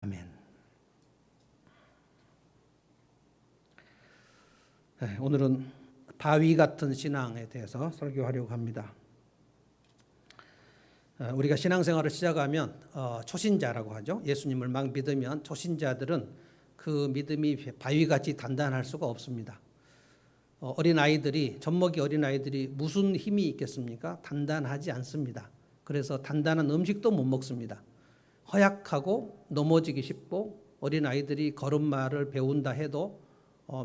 아멘. 네, 오늘은 바위 같은 신앙에 대해서 설교하려고 합니다. 우리가 신앙생활을 시작하면 초신자라고 하죠. 예수님을 막 믿으면 초신자들은 그 믿음이 바위같이 단단할 수가 없습니다. 젖먹이 어린아이들이 무슨 힘이 있겠습니까? 단단하지 않습니다. 그래서 단단한 음식도 못 먹습니다. 허약하고 넘어지기 쉽고 어린아이들이 걸음마를 배운다 해도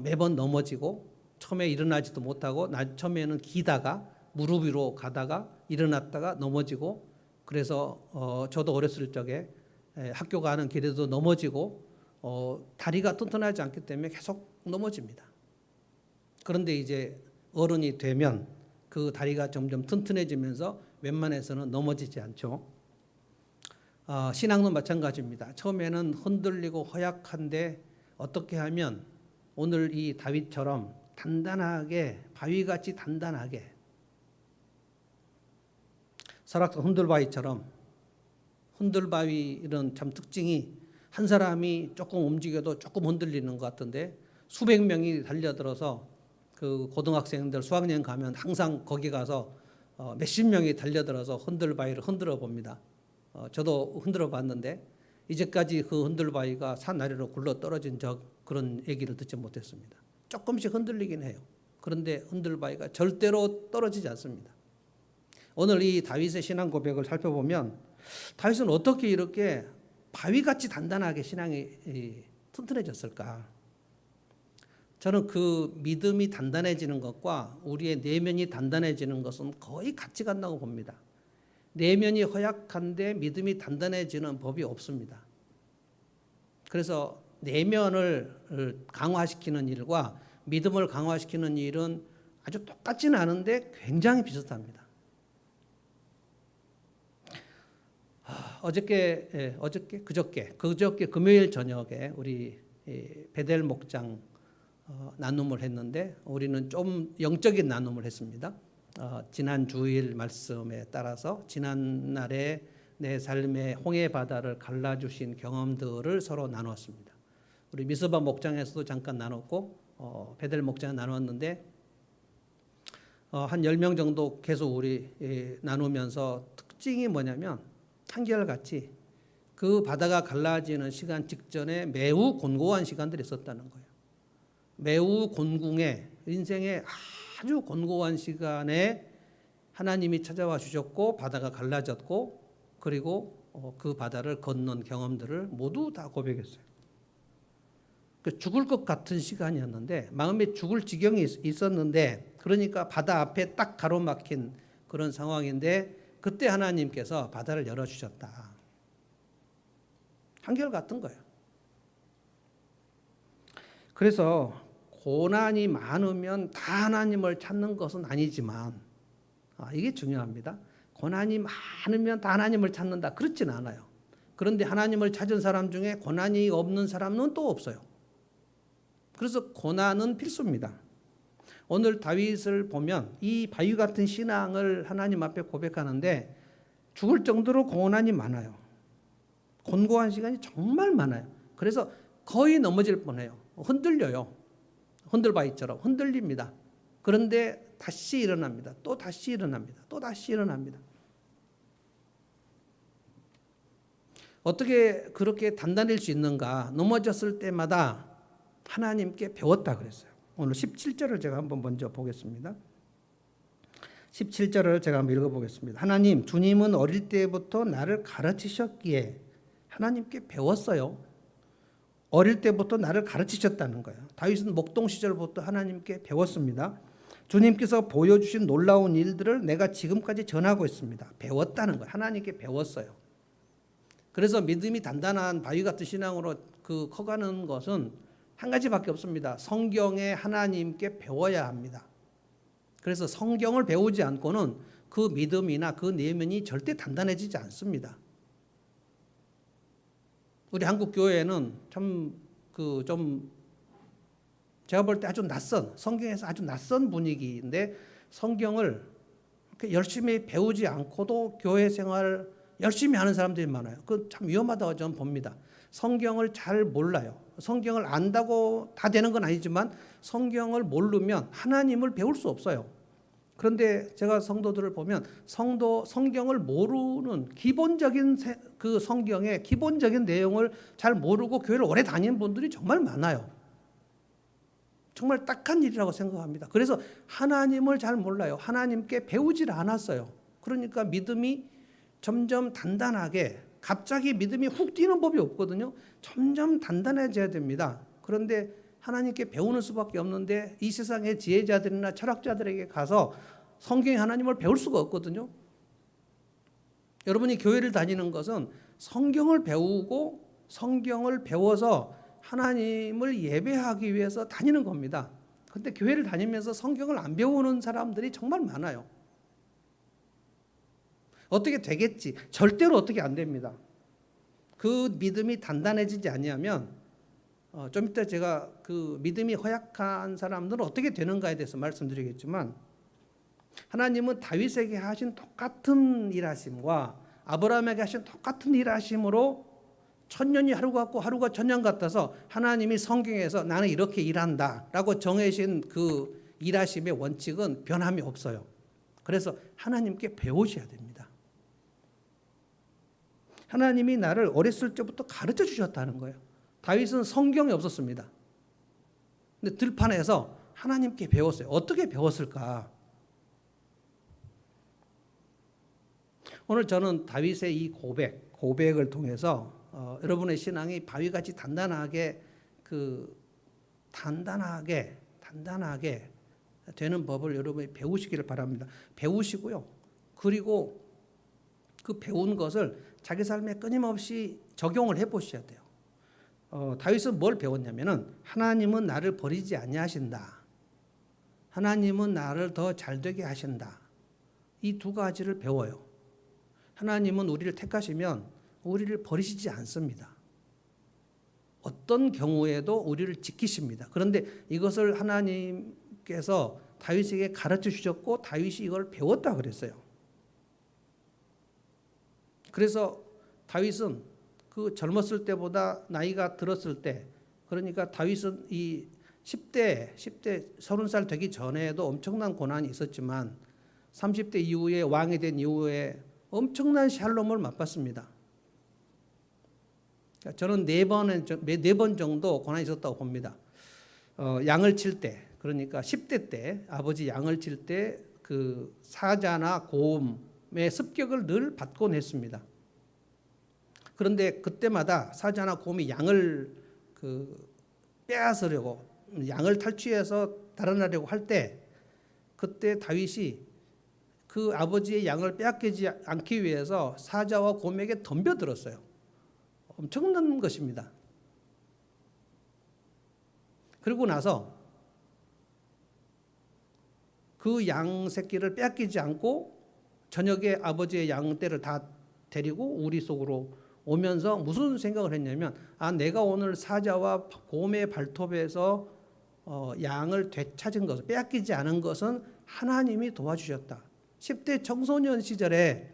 매번 넘어지고 처음에 일어나지도 못하고 처음에는 기다가 무릎 위로 가다가 일어났다가 넘어지고, 그래서 저도 어렸을 적에 학교 가는 길에도 넘어지고 다리가 튼튼하지 않기 때문에 계속 넘어집니다. 그런데 이제 어른이 되면 그 다리가 점점 튼튼해지면서 웬만해서는 넘어지지 않죠. 신앙도 마찬가지입니다. 처음에는 흔들리고 허약한데 어떻게 하면 오늘 이 다윗처럼 단단하게, 바위같이 단단하게, 설악산 흔들바위처럼, 흔들바위 이런 참 특징이 한 사람이 조금 움직여도 조금 흔들리는 것 같은데 수백 명이 달려들어서 그 고등학생들 수학여행 가면 항상 거기 가서 몇십 명이 달려들어서 흔들바위를 흔들어 봅니다. 저도 흔들어 봤는데 이제까지 그 흔들바위가 산 아래로 굴러 떨어진 그런 얘기를 듣지 못했습니다. 조금씩 흔들리긴 해요. 그런데 흔들바위가 절대로 떨어지지 않습니다. 오늘 이 다윗의 신앙 고백을 살펴보면 다윗은 어떻게 이렇게 바위같이 단단하게 신앙이 튼튼해졌을까? 저는 그 믿음이 단단해지는 것과 우리의 내면이 단단해지는 것은 거의 같이 간다고 봅니다. 내면이 허약한데 믿음이 단단해지는 법이 없습니다. 그래서 내면을 강화시키는 일과 믿음을 강화시키는 일은 아주 똑같지는 않은데 굉장히 비슷합니다. 그저께 금요일 저녁에 우리 베델 목장 나눔을 했는데 우리는 좀 영적인 나눔을 했습니다. 지난 주일 말씀에 따라서 지난날에 내 삶의 홍해 바다를 갈라주신 경험들을 서로 나누었습니다. 우리 미스바 목장에서도 잠깐 나눴고 베델 목장에 나눴는데 한 10명 정도 계속 우리 나누면서 특징이 뭐냐면 한결같이 그 바다가 갈라지는 시간 직전에 매우 곤고한 시간들이 있었다는 거예요. 매우 곤궁해, 인생의 아주 곤고한 시간에 하나님이 찾아와 주셨고 바다가 갈라졌고, 그리고 그 바다를 건넌 경험들을 모두 다 고백했어요. 죽을 것 같은 시간이었는데, 마음에 죽을 지경이 있었는데, 그러니까 바다 앞에 딱 가로막힌 그런 상황인데 그때 하나님께서 바다를 열어주셨다. 한결같은 거예요. 그래서 고난이 많으면 다 하나님을 찾는 것은 아니지만, 이게 중요합니다. 고난이 많으면 다 하나님을 찾는다, 그렇진 않아요. 그런데 하나님을 찾은 사람 중에 고난이 없는 사람은 또 없어요. 그래서 고난은 필수입니다. 오늘 다윗을 보면 이 바위 같은 신앙을 하나님 앞에 고백하는데 죽을 정도로 고난이 많아요. 곤고한 시간이 정말 많아요. 그래서 거의 넘어질 뻔해요. 흔들려요. 흔들바위처럼 흔들립니다. 그런데 다시 일어납니다. 또 다시 일어납니다. 또 다시 일어납니다. 어떻게 그렇게 단단할 수 있는가? 넘어졌을 때마다 하나님께 배웠다 그랬어요. 오늘 17절을 제가 한번 먼저 보겠습니다. 17절을 제가 한번 읽어보겠습니다. 하나님, 주님은 어릴 때부터 나를 가르치셨기에, 하나님께 배웠어요. 어릴 때부터 나를 가르치셨다는 거예요. 다윗은 목동 시절부터 하나님께 배웠습니다. 주님께서 보여주신 놀라운 일들을 내가 지금까지 전하고 있습니다. 배웠다는 거예요. 하나님께 배웠어요. 그래서 믿음이 단단한 바위 같은 신앙으로 커가는 것은 한 가지밖에 없습니다. 성경에 하나님께 배워야 합니다. 그래서 성경을 배우지 않고는 그 믿음이나 그 내면이 절대 단단해지지 않습니다. 우리 한국 교회는 좀 제가 볼 때 아주 낯선, 성경에서 아주 낯선 분위기인데 성경을 열심히 배우지 않고도 교회 생활 열심히 하는 사람들이 많아요. 그 참 위험하다고 저는 봅니다. 성경을 잘 몰라요. 성경을 안다고 다 되는 건 아니지만 성경을 모르면 하나님을 배울 수 없어요. 그런데 제가 성도들을 보면 성경을 모르는 기본적인 그 성경의 기본적인 내용을 잘 모르고 교회를 오래 다니는 분들이 정말 많아요. 정말 딱한 일이라고 생각합니다. 그래서 하나님을 잘 몰라요. 하나님께 배우질 않았어요. 그러니까 믿음이 점점 단단하게, 갑자기 믿음이 훅 뛰는 법이 없거든요. 점점 단단해져야 됩니다. 그런데 하나님께 배우는 수밖에 없는데 이 세상의 지혜자들이나 철학자들에게 가서 성경의 하나님을 배울 수가 없거든요. 여러분이 교회를 다니는 것은 성경을 배우고 성경을 배워서 하나님을 예배하기 위해서 다니는 겁니다. 그런데 교회를 다니면서 성경을 안 배우는 사람들이 정말 많아요. 어떻게 되겠지? 절대로 어떻게 안 됩니다. 그 믿음이 단단해지지 아니하면 좀 이따 제가 그 믿음이 허약한 사람들은 어떻게 되는가에 대해서 말씀드리겠지만, 하나님은 다윗에게 하신 똑같은 일하심과 아브라함에게 하신 똑같은 일하심으로 천년이 하루 같고 하루가 천년 같아서 하나님이 성경에서 나는 이렇게 일한다 라고 정해진 그 일하심의 원칙은 변함이 없어요. 그래서 하나님께 배우셔야 됩니다. 하나님이 나를 어렸을 때부터 가르쳐 주셨다는 거예요. 다윗은 성경이 없었습니다. 근데 들판에서 하나님께 배웠어요. 어떻게 배웠을까? 오늘 저는 다윗의 이 고백을 통해서 여러분의 신앙이 바위같이 단단하게 되는 법을 여러분이 배우시기를 바랍니다. 배우시고요. 그리고 그 배운 것을 자기 삶에 끊임없이 적용을 해보셔야 돼요. 다윗은 뭘 배웠냐면은 하나님은 나를 버리지 아니하신다. 하나님은 나를 더 잘되게 하신다. 이 두 가지를 배워요. 하나님은 우리를 택하시면 우리를 버리시지 않습니다. 어떤 경우에도 우리를 지키십니다. 그런데 이것을 하나님께서 다윗에게 가르쳐 주셨고 다윗이 이걸 배웠다 그랬어요. 그래서 다윗은 그 젊었을 때보다 나이가 들었을 때, 그러니까 다윗은 이 10대 30살 되기 전에도 엄청난 고난이 있었지만 30대 이후에 왕이 된 이후에 엄청난 샬롬을 맛봤습니다. 저는 네 번 정도 고난이 있었다고 봅니다. 양을 칠 때, 그러니까 10대 때 아버지 양을 칠 때 그 사자나 곰의 습격을 늘 받곤 했습니다. 그런데 그때마다 사자나 곰이 양을 빼앗으려고, 양을 탈취해서 달아나려고 할 때, 그때 다윗이 그 아버지의 양을 빼앗기지 않기 위해서 사자와 곰에게 덤벼들었어요. 엄청난 것입니다. 그리고 나서 그 양 새끼를 빼앗기지 않고 저녁에 아버지의 양떼를 다 데리고 우리 속으로 오면서 무슨 생각을 했냐면, 내가 오늘 사자와 곰의 발톱에서 양을 되찾은 것을, 빼앗기지 않은 것은 하나님이 도와주셨다. 10대 청소년 시절에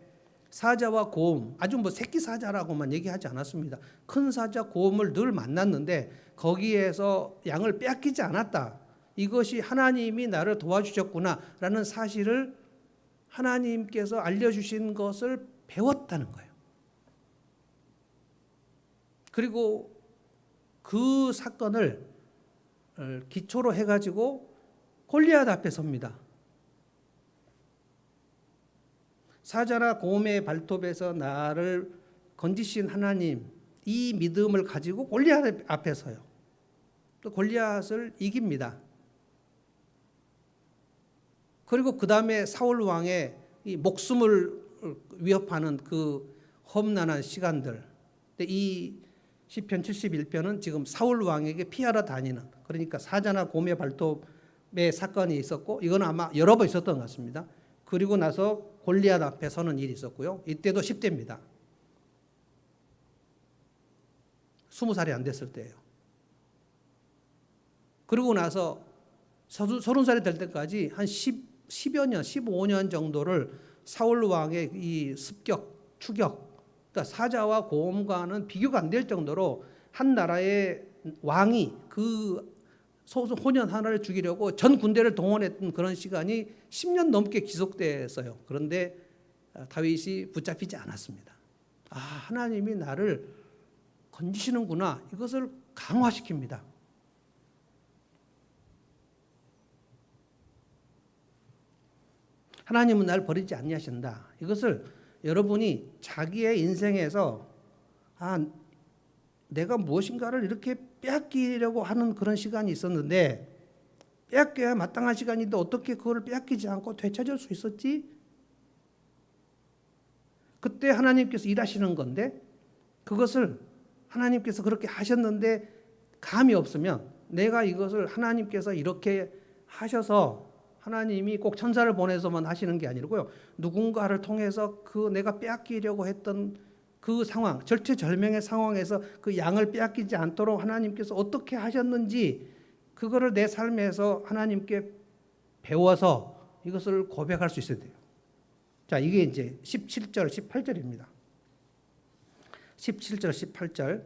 사자와 곰, 아주 새끼 사자라고만 얘기하지 않았습니다. 큰 사자, 곰을 늘 만났는데 거기에서 양을 빼앗기지 않았다. 이것이 하나님이 나를 도와주셨구나라는 사실을 하나님께서 알려주신 것을 배웠다는 거예요. 그리고 그 사건을 기초로 해가지고 골리앗 앞에 섭니다. 사자나 곰의 발톱에서 나를 건지신 하나님, 이 믿음을 가지고 골리앗 앞에 서요. 또 골리앗을 이깁니다. 그리고 그 다음에 사울 왕의 이 목숨을 위협하는 그 험난한 시간들. 이 시편 71편은 지금 사울 왕에게 피하러 다니는, 그러니까 사자나 곰의 발톱의 사건이 있었고, 이건 아마 여러 번 있었던 것 같습니다. 그리고 나서 골리앗 앞에 서는 일이 있었고요. 이때도 10대입니다. 20살이 안 됐을 때예요. 그리고 나서 30살이 될 때까지 한 10여 년, 15년 정도를 사울 왕의 이 습격, 추격, 그러니까 사자와 곰과는 비교가 안 될 정도로 한 나라의 왕이 그 소년 하나를 죽이려고 전 군대를 동원했던 그런 시간이 10년 넘게 지속됐어요. 그런데 다윗이 붙잡히지 않았습니다. 아, 하나님이 나를 건지시는구나. 이것을 강화시킵니다. 하나님은 나를 버리지 아니하신다. 이것을 여러분이 자기의 인생에서 내가 무엇인가를 이렇게 빼앗기려고 하는 그런 시간이 있었는데 빼앗겨야 마땅한 시간인데 어떻게 그걸 빼앗기지 않고 되찾을 수 있었지? 그때 하나님께서 일하시는 건데 그것을 하나님께서 그렇게 하셨는데 감이 없으면 내가 이것을 하나님께서 이렇게 하셔서 하나님이 꼭 천사를 보내서만 하시는 게 아니고요. 누군가를 통해서 그 내가 빼앗기려고 했던 그 상황, 절체절명의 상황에서 그 양을 빼앗기지 않도록 하나님께서 어떻게 하셨는지 그거를 내 삶에서 하나님께 배워서 이것을 고백할 수 있어야 돼요. 자, 이게 이제 17절, 18절입니다. 17절, 18절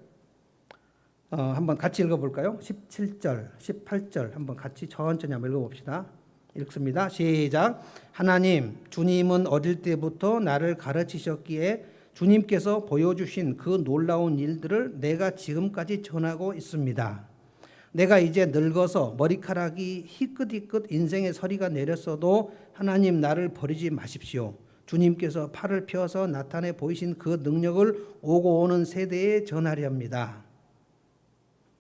한번 같이 읽어볼까요? 17절, 18절 한번 같이 천천히 한번 읽어봅시다. 읽습니다. 시작. 하나님, 주님은 어릴 때부터 나를 가르치셨기에 주님께서 보여주신 그 놀라운 일들을 내가 지금까지 전하고 있습니다. 내가 이제 늙어서 머리카락이 희끗희끗 인생의 서리가 내렸어도 하나님 나를 버리지 마십시오. 주님께서 팔을 펴서 나타내 보이신 그 능력을 오고 오는 세대에 전하려 합니다.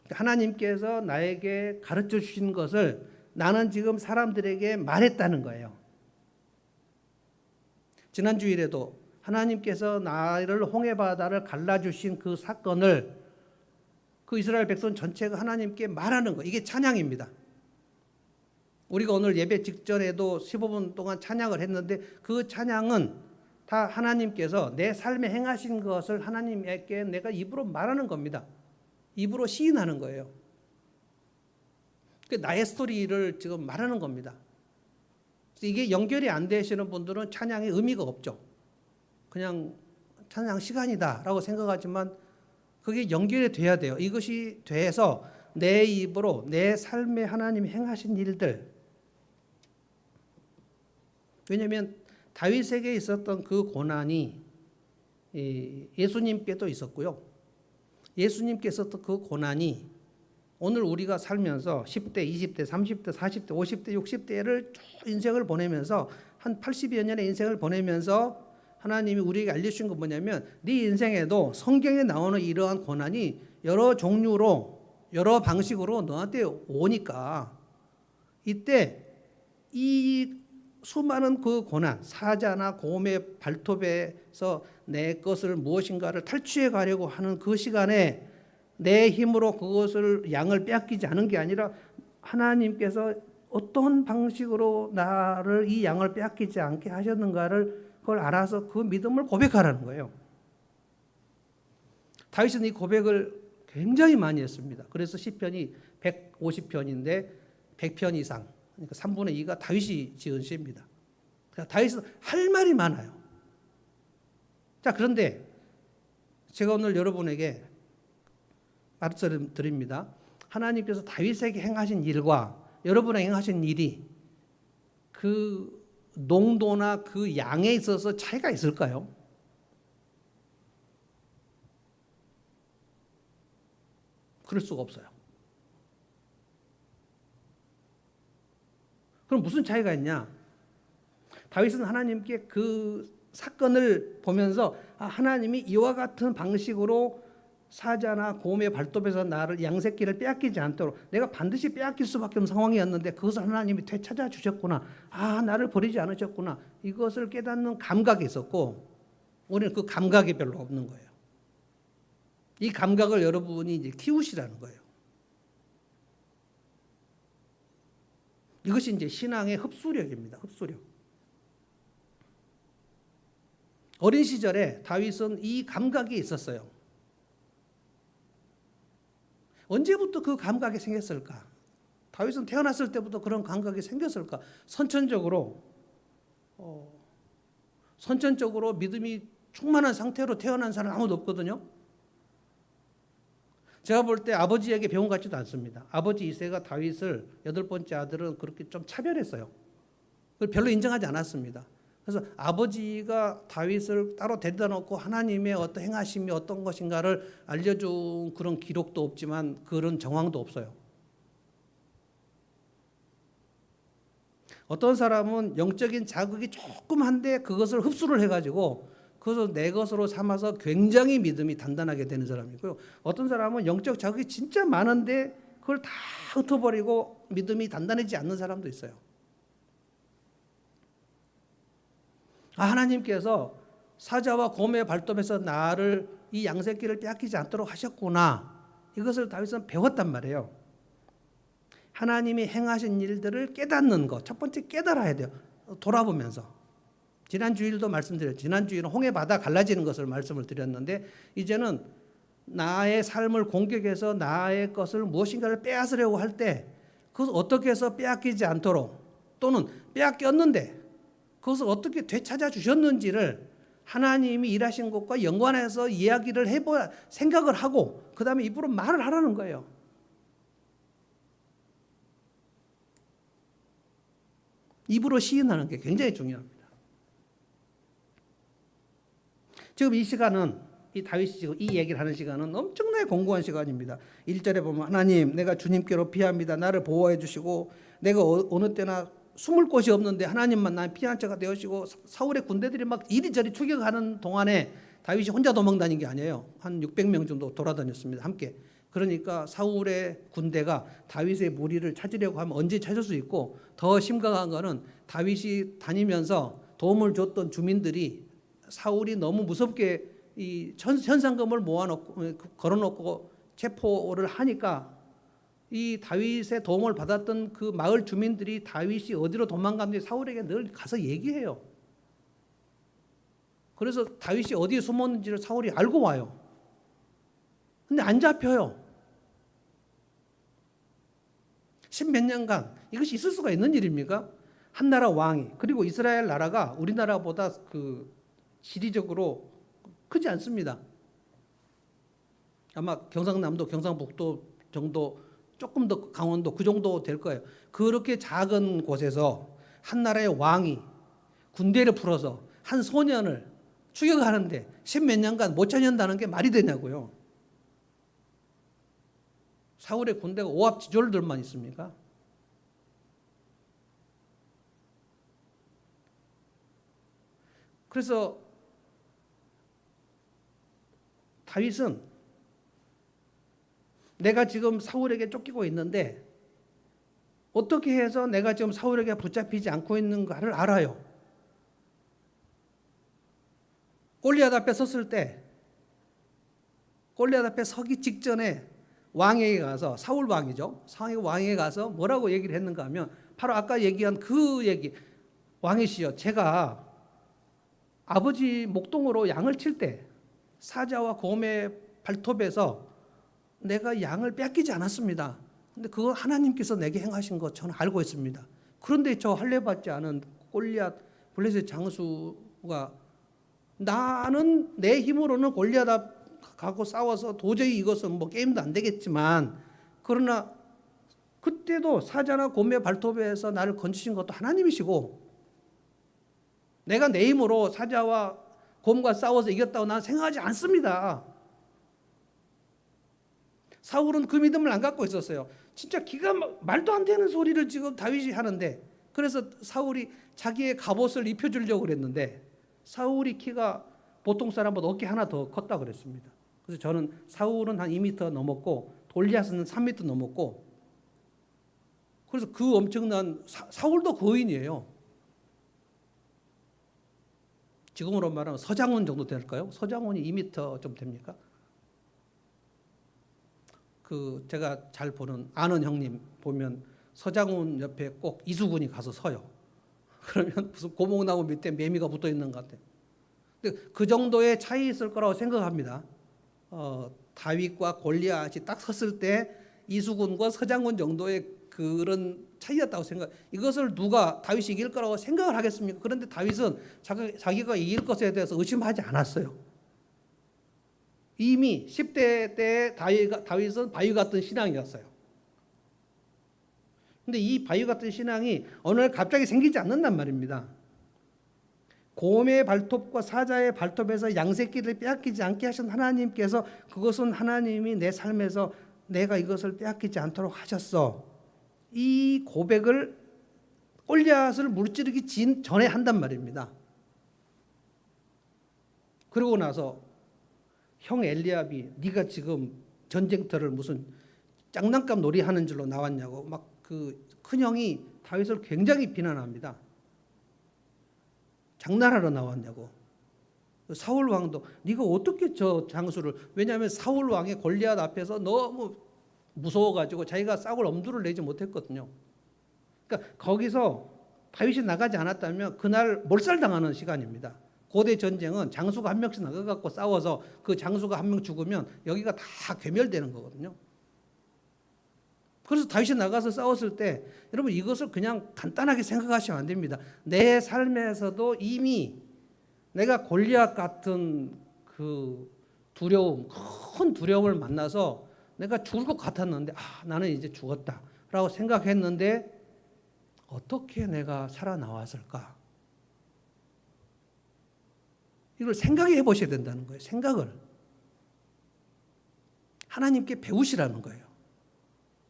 하나님께서 나에게 가르쳐 주신 것을 나는 지금 사람들에게 말했다는 거예요. 지난 주일에도 하나님께서 나를 홍해바다를 갈라주신 그 사건을 그 이스라엘 백성 전체가 하나님께 말하는 거, 이게 찬양입니다. 우리가 오늘 예배 직전에도 15분 동안 찬양을 했는데 그 찬양은 다 하나님께서 내 삶에 행하신 것을 하나님께 내가 입으로 말하는 겁니다. 입으로 시인하는 거예요. 나의 스토리를 지금 말하는 겁니다. 이게 연결이 안 되시는 분들은 찬양의 의미가 없죠. 그냥 찬양 시간이다라고 생각하지만 그게 연결이 돼야 돼요. 이것이 돼서 내 입으로 내 삶에 하나님이 행하신 일들. 왜냐하면 다윗에게 있었던 그 고난이 예수님께도 있었고요. 예수님께 있었던 그 고난이 오늘 우리가 살면서 10대, 20대, 30대, 40대, 50대, 60대를 쭉 인생을 보내면서 한 80여 년의 인생을 보내면서 하나님이 우리에게 알려주신 건 뭐냐면 네 인생에도 성경에 나오는 이러한 고난이 여러 종류로 여러 방식으로 너한테 오니까 이때 이 수많은 그 고난, 사자나 곰의 발톱에서 내 것을 무엇인가를 탈취해 가려고 하는 그 시간에 내 힘으로 그것을 양을 빼앗기지 않은 게 아니라 하나님께서 어떤 방식으로 나를 이 양을 빼앗기지 않게 하셨는가를 그걸 알아서 그 믿음을 고백하라는 거예요. 다윗은 이 고백을 굉장히 많이 했습니다. 그래서 시편이 150편인데 100편 이상, 그러니까 3분의 2가 다윗이 지은 시입니다. 다윗은 할 말이 많아요. 자, 그런데 제가 오늘 여러분에게 말씀드립니다. 하나님께서 다윗에게 행하신 일과 여러분에게 행하신 일이 그 농도나 그 양에 있어서 차이가 있을까요? 그럴 수가 없어요. 그럼 무슨 차이가 있냐? 다윗은 하나님께 그 사건을 보면서 하나님이 이와 같은 방식으로 사자나 곰의 발톱에서 나를 양새끼를 빼앗기지 않도록 내가 반드시 빼앗길 수밖에 없는 상황이었는데 그것을 하나님이 되찾아 주셨구나. 나를 버리지 않으셨구나. 이것을 깨닫는 감각이 있었고 우리는 그 감각이 별로 없는 거예요. 이 감각을 여러분이 이제 키우시라는 거예요. 이것이 이제 신앙의 흡수력입니다. 흡수력. 어린 시절에 다윗은 이 감각이 있었어요. 언제부터 그 감각이 생겼을까? 다윗은 태어났을 때부터 그런 감각이 생겼을까? 선천적으로 믿음이 충만한 상태로 태어난 사람 아무도 없거든요. 제가 볼 때 아버지에게 배운 것 같지도 않습니다. 아버지 이새가 다윗을 8번째 아들은 그렇게 좀 차별했어요. 그걸 별로 인정하지 않았습니다. 그래서 아버지가 다윗을 따로 데려다 놓고 하나님의 어떤 행하심이 어떤 것인가를 알려준 그런 기록도 없지만 그런 정황도 없어요. 어떤 사람은 영적인 자극이 조금 한데 그것을 흡수를 해가지고 그것을 내 것으로 삼아서 굉장히 믿음이 단단하게 되는 사람이고요. 어떤 사람은 영적 자극이 진짜 많은데 그걸 다 흩어버리고 믿음이 단단해지지 않는 사람도 있어요. 하나님께서 사자와 곰의 발톱에서 나를 이 양새끼를 빼앗기지 않도록 하셨구나. 이것을 다윗은 배웠단 말이에요. 하나님이 행하신 일들을 깨닫는 것. 첫 번째 깨달아야 돼요. 돌아보면서. 지난 주일도 말씀드렸죠. 지난 주일은 홍해 바다 갈라지는 것을 말씀을 드렸는데 이제는 나의 삶을 공격해서 나의 것을 무엇인가를 빼앗으려고 할 때 그것을 어떻게 해서 빼앗기지 않도록 또는 빼앗겼는데 그것을 어떻게 되찾아 주셨는지를 하나님이 일하신 것과 연관해서 이야기를 해보야 생각을 하고 그 다음에 입으로 말을 하라는 거예요. 입으로 시인하는 게 굉장히 중요합니다. 지금 이 시간은 이 다윗이 지금 이 얘기를 하는 시간은 엄청나게 공고한 시간입니다. 1절에 보면 하나님 내가 주님께로 피합니다. 나를 보호해 주시고 내가 어느 때나 숨을 곳이 없는데 하나님만 난 피한 자가 되어시고 사울의 군대들이 막 이리저리 추격하는 동안에 다윗이 혼자 도망다닌 게 아니에요. 한 600명 정도 돌아다녔습니다. 함께. 그러니까 사울의 군대가 다윗의 무리를 찾으려고 하면 언제 찾을 수 있고 더 심각한 거는 다윗이 다니면서 도움을 줬던 주민들이 사울이 너무 무섭게 이 현상금을 모아놓고 걸어놓고 체포를 하니까 이 다윗의 도움을 받았던 그 마을 주민들이 다윗이 어디로 도망갔는지 사울에게 늘 가서 얘기해요. 그래서 다윗이 어디에 숨었는지를 사울이 알고 와요. 근데 안 잡혀요. 10몇 년간 이것이 있을 수가 있는 일입니까? 한 나라 왕이 그리고 이스라엘 나라가 우리나라보다 그 지리적으로 크지 않습니다. 아마 경상남도, 경상북도 정도 조금 더 강원도 그 정도 될 거예요. 그렇게 작은 곳에서 한 나라의 왕이 군대를 풀어서 한 소년을 추격하는데 10몇 년간 못 찾는다는 게 말이 되냐고요. 사울의 군대가 오합지졸들만 있습니까? 그래서 다윗은 내가 지금 사울에게 쫓기고 있는데 어떻게 해서 내가 지금 사울에게 붙잡히지 않고 있는가를 알아요. 골리앗 앞에 섰을 때 골리앗 앞에 서기 직전에 왕에게 가서 사울 왕이죠. 사울 왕에게 가서 뭐라고 얘기를 했는가 하면 바로 아까 얘기한 그 얘기. 왕이시여 제가 아버지 목동으로 양을 칠 때 사자와 곰의 발톱에서 내가 양을 뺏기지 않았습니다. 근데 그거 하나님께서 내게 행하신 거 저는 알고 있습니다. 그런데 저 할례받지 않은 골리앗 블레셋 장수가 나는 내 힘으로는 골리앗 앞하고 싸워서 도저히 이것은 뭐 게임도 안 되겠지만 그러나 그때도 사자나 곰의 발톱에서 나를 건지신 것도 하나님이시고 내가 내 힘으로 사자와 곰과 싸워서 이겼다고 나는 생각하지 않습니다. 사울은 그 믿음을 안 갖고 있었어요. 진짜 말도 안 되는 소리를 지금 다윗이 하는데 그래서 사울이 자기의 갑옷을 입혀주려고 그랬는데 사울이 키가 보통 사람보다 어깨 하나 더 컸다 그랬습니다. 그래서 저는 사울은 한 2m 넘었고 골리앗은 3m 넘었고 그래서 그 엄청난 사울도 거인이에요. 지금으로 말하면 서장훈 정도 될까요? 서장훈이 2m 좀 됩니까? 그 제가 잘 보는 아는 형님 보면 서장훈 옆에 꼭 이수근이 가서 서요. 그러면 무슨 고목나무 밑에 매미가 붙어 있는 것 같아요. 근데 그 정도의 차이 있을 거라고 생각합니다. 다윗과 골리앗이 딱 섰을 때 이수근과 서장훈 정도의 그런 차이였다고 생각. 이것을 누가 다윗이 이길 거라고 생각을 하겠습니까? 그런데 다윗은 자기가 이길 것에 대해서 의심하지 않았어요. 이미 10대 때 다윗은 바위 같은 신앙이었어요. 근데 이 바위 같은 신앙이 어느 날 갑자기 생기지 않는단 말입니다. 곰의 발톱과 사자의 발톱에서 양새끼를 빼앗기지 않게 하신 하나님께서 그것은 하나님이 내 삶에서 내가 이것을 빼앗기지 않도록 하셨어. 이 고백을 골리앗을 무찌르기 전에 한단 말입니다. 그러고 나서 형 엘리압이 네가 지금 전쟁터를 무슨 장난감 놀이하는 줄로 나왔냐고 막 그 큰형이 다윗을 굉장히 비난합니다. 장난하러 나왔냐고. 사울 왕도 네가 어떻게 저 장수를, 왜냐하면 사울 왕의 골리앗 앞에서 너무 무서워가지고 자기가 싸울 엄두를 내지 못했거든요. 그러니까 거기서 다윗이 나가지 않았다면 그날 몰살당하는 시간입니다. 고대 전쟁은 장수가 한 명씩 나가갖고 싸워서 그 장수가 한 명 죽으면 여기가 다 괴멸되는 거거든요. 그래서 다윗이 나가서 싸웠을 때 여러분 이것을 그냥 간단하게 생각하시면 안 됩니다. 내 삶에서도 이미 내가 골리앗 같은 그 두려움, 큰 두려움을 만나서 내가 죽을 것 같았는데 나는 이제 죽었다라고 생각했는데 어떻게 내가 살아나왔을까? 이걸 생각해 보셔야 된다는 거예요. 생각을. 하나님께 배우시라는 거예요.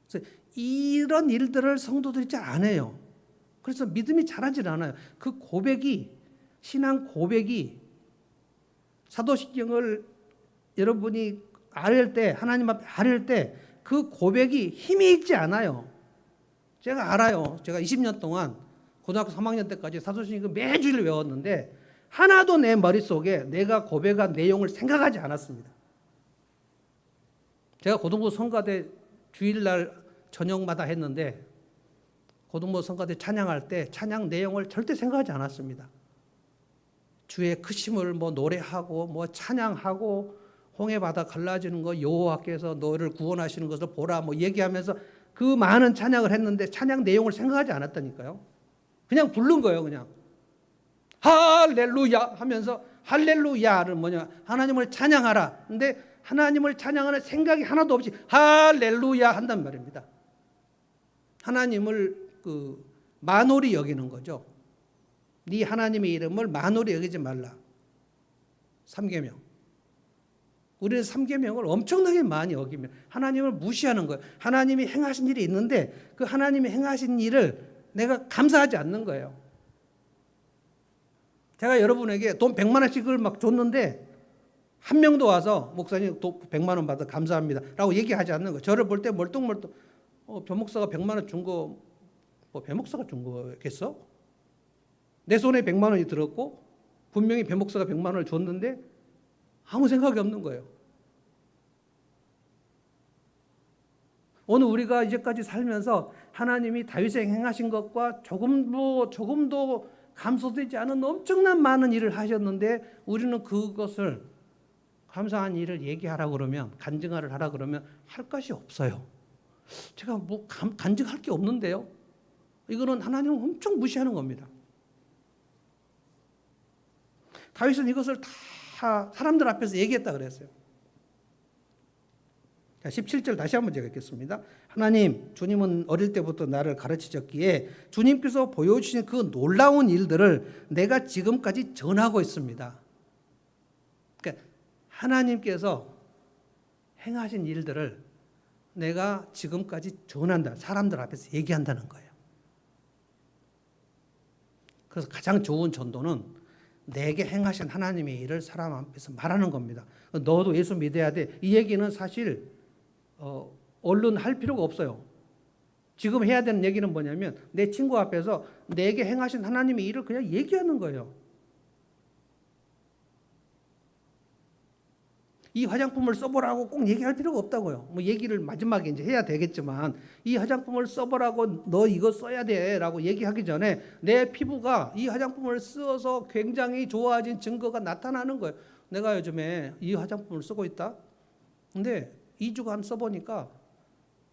그래서 이런 일들을 성도들이 잘 안 해요. 그래서 믿음이 자라질 않아요. 그 고백이, 신앙 고백이, 사도신경을 여러분이 아뢰을 때, 하나님 앞에 아뢰을 때 그 고백이 힘이 있지 않아요. 제가 알아요. 제가 20년 동안 고등학교 3학년 때까지 사도신경 매주일 외웠는데 하나도 내 머릿속에 내가 고백한 내용을 생각하지 않았습니다. 제가 고등부 성가대 주일날 저녁마다 했는데 고등부 성가대 찬양할 때 찬양 내용을 절대 생각하지 않았습니다. 주의 크심을 뭐 노래하고 뭐 찬양하고 홍해 바다 갈라지는 거 여호와께서 너를 구원하시는 것을 보라 뭐 얘기하면서 그 많은 찬양을 했는데 찬양 내용을 생각하지 않았다니까요. 그냥 부른 거예요. 그냥 할렐루야 하면서 할렐루야를 뭐냐 하나님을 찬양하라. 근데 하나님을 찬양하는 생각이 하나도 없이 할렐루야 한단 말입니다. 하나님을 만홀히 여기는 거죠. 네 하나님의 이름을 만홀히 여기지 말라. 3계명. 우리는 3계명을 엄청나게 많이 어기면 하나님을 무시하는 거예요. 하나님이 행하신 일이 있는데 그 하나님이 행하신 일을 내가 감사하지 않는 거예요. 제가 여러분에게 돈 100만 원씩을 막 줬는데 한 명도 와서 목사님 돈 100만 원 받아 감사합니다 라고 얘기하지 않는 거예요. 저를 볼 때 멀뚱멀뚱 변목사가 100만 원 준 거 뭐 변목사가 준 거겠어? 내 손에 100만 원이 들었고 분명히 변목사가 100만 원을 줬는데 아무 생각이 없는 거예요. 오늘 우리가 이제까지 살면서 하나님이 다윗의 행하신 것과 조금도 감소되지 않은 엄청난 많은 일을 하셨는데 우리는 그것을 감사한 일을 얘기하라 그러면 간증을 하라 그러면 할 것이 없어요. 제가 뭐 간증할 게 없는데요. 이거는 하나님을 엄청 무시하는 겁니다. 다윗은 이것을 다 사람들 앞에서 얘기했다 그랬어요. 17절 다시 한번 제가 읽겠습니다. 하나님, 주님은 어릴 때부터 나를 가르치셨기에 주님께서 보여주신 그 놀라운 일들을 내가 지금까지 전하고 있습니다. 그러니까 하나님께서 행하신 일들을 내가 지금까지 전한다. 사람들 앞에서 얘기한다는 거예요. 그래서 가장 좋은 전도는 내게 행하신 하나님의 일을 사람 앞에서 말하는 겁니다. 너도 예수 믿어야 돼. 이 얘기는 사실 얼른 할 필요가 없어요. 지금 해야 되는 얘기는 뭐냐면 내 친구 앞에서 내게 행하신 하나님의 일을 그냥 얘기하는 거예요. 이 화장품을 써보라고 꼭 얘기할 필요가 없다고요. 뭐 얘기를 마지막에 이제 해야 되겠지만 이 화장품을 써보라고 너 이거 써야 돼라고 얘기하기 전에 내 피부가 이 화장품을 써서 굉장히 좋아진 증거가 나타나는 거예요. 내가 요즘에 이 화장품을 쓰고 있다. 근데 2주간 써보니까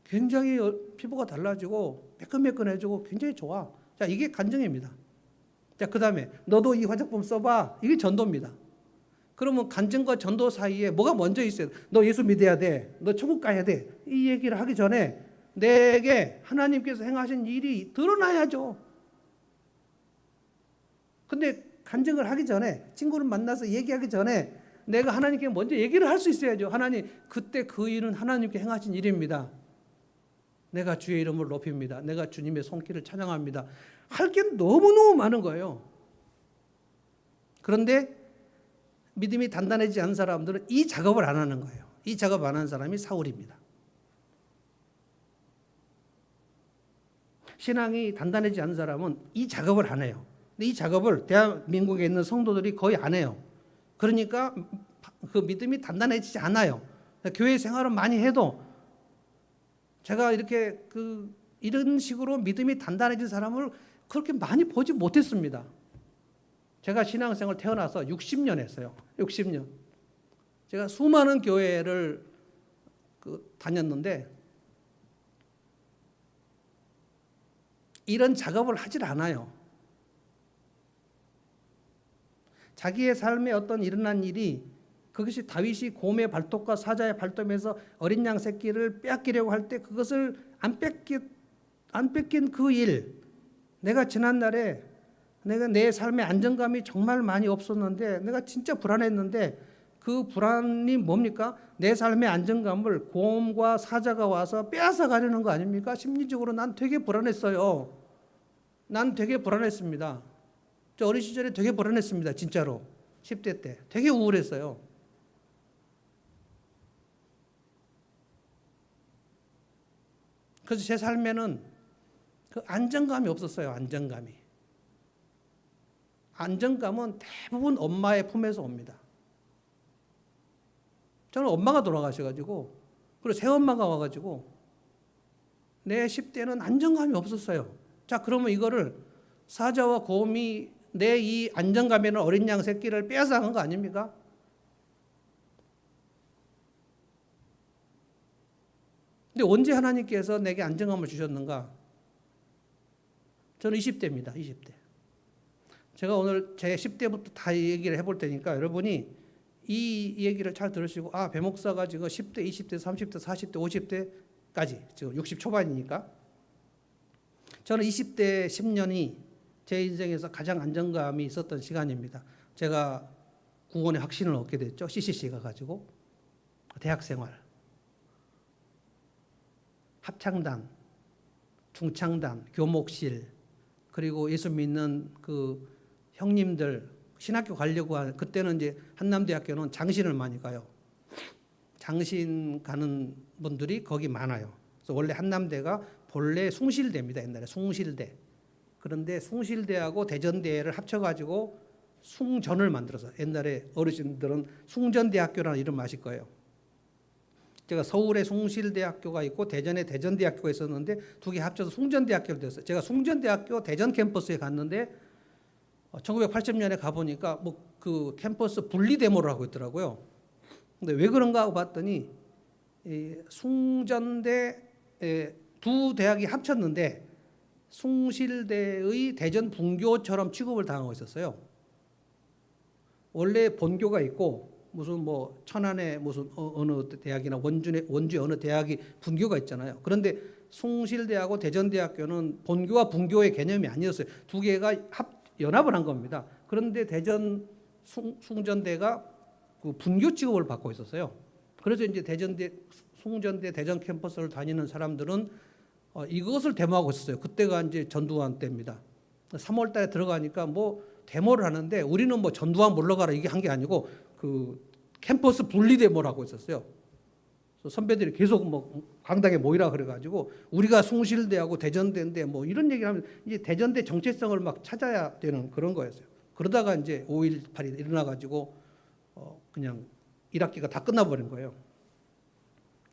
굉장히 피부가 달라지고 매끈매끈해지고 굉장히 좋아. 자, 이게 간증입니다. 자, 그 다음에 너도 이 화장품 써봐. 이게 전도입니다. 그러면 간증과 전도 사이에 뭐가 먼저 있어요? 너 예수 믿어야 돼. 너 천국 가야 돼. 이 얘기를 하기 전에 내게 하나님께서 행하신 일이 드러나야죠. 근데 간증을 하기 전에, 친구를 만나서 얘기하기 전에 내가 하나님께 먼저 얘기를 할 수 있어야죠. 하나님, 그때 그 일은 하나님께 행하신 일입니다. 내가 주의 이름을 높입니다. 내가 주님의 손길을 찬양합니다. 할 게 너무너무 많은 거예요. 그런데 믿음이 단단해지지 않은 사람들은 이 작업을 안 하는 거예요. 이 작업 안 하는 사람이 사울입니다. 신앙이 단단해지지 않은 사람은 이 작업을 안 해요. 근데 이 작업을 대한민국에 있는 성도들이 거의 안 해요. 그러니까 그 믿음이 단단해지지 않아요. 교회 생활은 많이 해도 제가 이렇게 이런 식으로 믿음이 단단해진 사람을 그렇게 많이 보지 못했습니다. 제가 신앙생활 태어나서 60년 했어요. 60년. 제가 수많은 교회를 다녔는데 이런 작업을 하질 않아요. 자기의 삶에 어떤 일어난 일이 그것이 다윗이 곰의 발톱과 사자의 발톱에서 어린 양 새끼를 빼앗기려고 할 때 그것을 안 뺏긴 그 일, 내가 지난날에 내가 내 삶의 안정감이 정말 많이 없었는데 내가 진짜 불안했는데 그 불안이 뭡니까? 내 삶의 안정감을 곰과 사자가 와서 빼앗아 가려는 거 아닙니까? 심리적으로 난 되게 불안했어요. 난 되게 불안했습니다. 저 어린 시절에 되게 불안했습니다. 진짜로. 10대 때. 되게 우울했어요. 그래서 제 삶에는 그 안정감이 없었어요. 안정감이. 안정감은 대부분 엄마의 품에서 옵니다. 저는 엄마가 돌아가셔가지고 그리고 새엄마가 와가지고 내 10대는 안정감이 없었어요. 자, 그러면 이거를 사자와 곰이 내 이 안정감에는 어린 양 새끼를 빼앗아 간 거 아닙니까? 근데 언제 하나님께서 내게 안정감을 주셨는가? 저는 20대입니다. 20대. 제가 오늘 제 10대부터 다 얘기를 해볼 테니까 여러분이 이 얘기를 잘 들으시고 배 목사가 지금 10대, 20대, 30대, 40대, 50대까지 지금 60 초반이니까 저는 20대 10년이 제 인생에서 가장 안정감이 있었던 시간입니다. 제가 구원의 확신을 얻게 됐죠. CCC 가가지고 대학생활, 합창단, 중창단, 교목실 그리고 예수 믿는 그 형님들 신학교 가려고 하는 그때는 이제 한남대학교는 장신을 많이 가요. 장신 가는 분들이 거기 많아요. 그래서 원래 한남대가 본래 숭실대입니다. 옛날에 숭실대. 그런데 숭실대하고 대전대를 합쳐가지고 숭전을 만들어서 옛날에 어르신들은 숭전대학교라는 이름 아실 거예요. 제가 서울에 숭실대학교가 있고 대전에 대전대학교가 있었는데 두 개 합쳐서 숭전대학교로 됐어요. 제가 숭전대학교 대전 캠퍼스에 갔는데 1980년에 가보니까 뭐 그 캠퍼스 분리 데모를 하고 있더라고요. 근데 왜 그런가 하고 봤더니 숭전대 두 대학이 합쳤는데 숭실대의 대전 분교처럼 취급을 당하고 있었어요. 원래 본교가 있고 무슨 뭐 천안에 무슨 어느 대학이나 원주에 어느 대학이 분교가 있잖아요. 그런데 숭실대하고 대전대학교는 본교와 분교의 개념이 아니었어요. 두 개가 연합을 한 겁니다. 그런데 대전 숭전대가 그 분교 취급을 받고 있었어요. 그래서 이제 숭전대 대전 캠퍼스를 다니는 사람들은 이것을 데모하고 있었어요. 그때가 이제 전두환 때입니다. 3월 달에 들어가니까 뭐 데모를 하는데 우리는 뭐 전두환 물러가라 이게 한 게 아니고 그 캠퍼스 분리 데모를 하고 있었어요. 그래서 선배들이 계속 뭐 강당에 모이라 그래가지고 우리가 숭실대하고 대전대인데 뭐 이런 얘기를 하면 이제 대전대 정체성을 막 찾아야 되는 그런 거였어요. 그러다가 이제 5.18이 일어나가지고 그냥 1학기가 다 끝나버린 거예요.